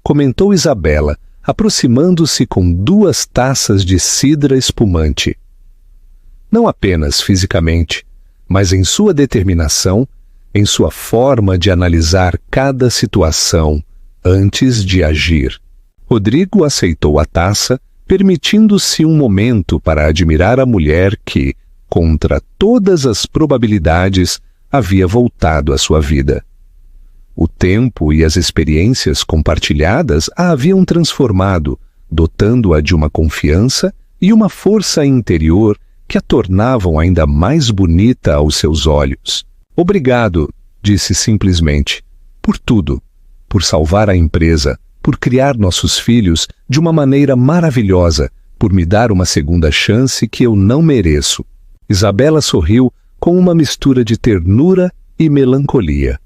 comentou Isabela, aproximando-se com 2 taças de cidra espumante. Não apenas fisicamente, mas em sua determinação, em sua forma de analisar cada situação antes de agir. Rodrigo aceitou a taça, permitindo-se um momento para admirar a mulher que, contra todas as probabilidades, havia voltado à sua vida. O tempo e as experiências compartilhadas a haviam transformado, dotando-a de uma confiança e uma força interior que a tornavam ainda mais bonita aos seus olhos. Obrigado, disse simplesmente, por tudo, por salvar a empresa, por criar nossos filhos de uma maneira maravilhosa, por me dar uma segunda chance que eu não mereço. Isabela sorriu com uma mistura de ternura e melancolia.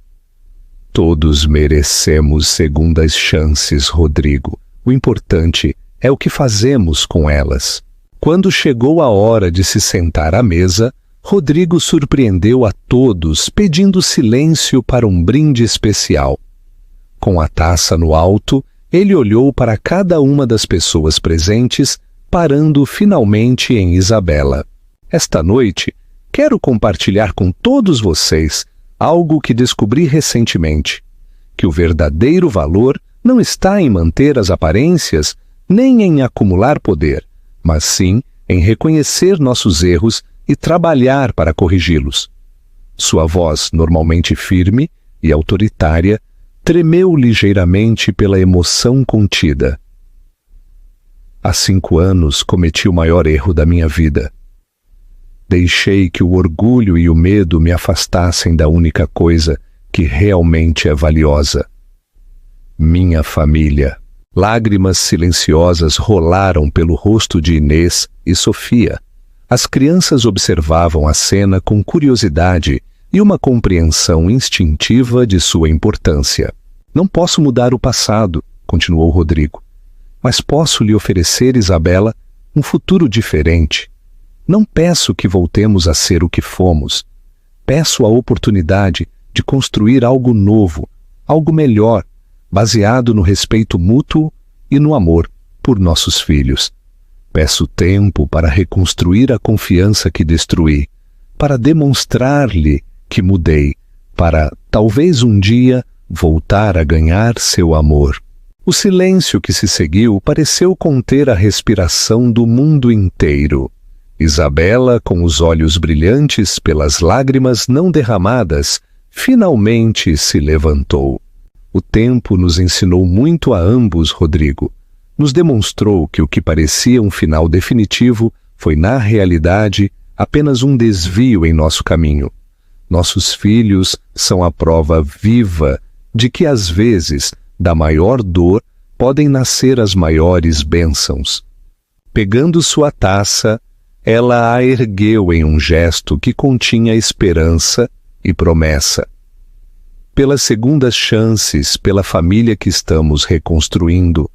Todos merecemos segundas chances, Rodrigo. O importante é o que fazemos com elas. Quando chegou a hora de se sentar à mesa, Rodrigo surpreendeu a todos pedindo silêncio para um brinde especial. Com a taça no alto, ele olhou para cada uma das pessoas presentes, parando finalmente em Isabela. Esta noite, quero compartilhar com todos vocês algo que descobri recentemente, que o verdadeiro valor não está em manter as aparências nem em acumular poder, mas sim em reconhecer nossos erros e trabalhar para corrigi-los. Sua voz, normalmente firme e autoritária, tremeu ligeiramente pela emoção contida. Há 5 anos cometi o maior erro da minha vida. Deixei que o orgulho e o medo me afastassem da única coisa que realmente é valiosa. Minha família. Lágrimas silenciosas rolaram pelo rosto de Inês e Sofia. As crianças observavam a cena com curiosidade e uma compreensão instintiva de sua importância. Não posso mudar o passado, continuou Rodrigo, mas posso lhe oferecer, Isabela, um futuro diferente. Não peço que voltemos a ser o que fomos. Peço a oportunidade de construir algo novo, algo melhor, baseado no respeito mútuo e no amor por nossos filhos. Peço tempo para reconstruir a confiança que destruí, para demonstrar-lhe que mudei, para, talvez um dia, voltar a ganhar seu amor. O silêncio que se seguiu pareceu conter a respiração do mundo inteiro. Isabela, com os olhos brilhantes pelas lágrimas não derramadas, finalmente se levantou. O tempo nos ensinou muito a ambos, Rodrigo. Nos demonstrou que o que parecia um final definitivo foi, na realidade, apenas um desvio em nosso caminho. Nossos filhos são a prova viva de que, às vezes, da maior dor, podem nascer as maiores bênçãos. Pegando sua taça, ela a ergueu em um gesto que continha esperança e promessa. Pelas segundas chances, pela família que estamos reconstruindo,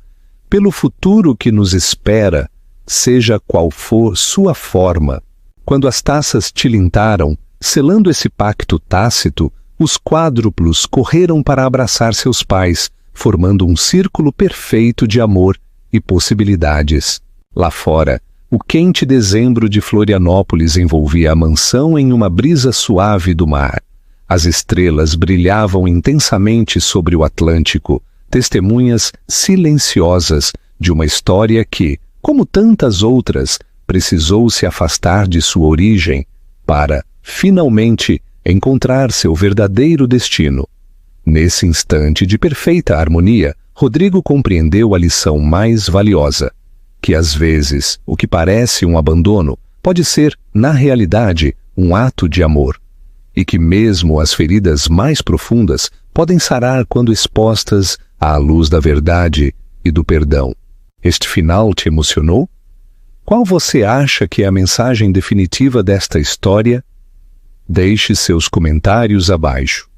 pelo futuro que nos espera, seja qual for sua forma. Quando as taças tilintaram, selando esse pacto tácito, os quádruplos correram para abraçar seus pais, formando um círculo perfeito de amor e possibilidades. Lá fora, o quente dezembro de Florianópolis envolvia a mansão em uma brisa suave do mar. As estrelas brilhavam intensamente sobre o Atlântico, testemunhas silenciosas de uma história que, como tantas outras, precisou se afastar de sua origem para, finalmente, encontrar seu verdadeiro destino. Nesse instante de perfeita harmonia, Rodrigo compreendeu a lição mais valiosa, que às vezes o que parece um abandono pode ser, na realidade, um ato de amor, e que mesmo as feridas mais profundas podem sarar quando expostas à luz da verdade e do perdão. Este final te emocionou? Qual você acha que é a mensagem definitiva desta história? Deixe seus comentários abaixo.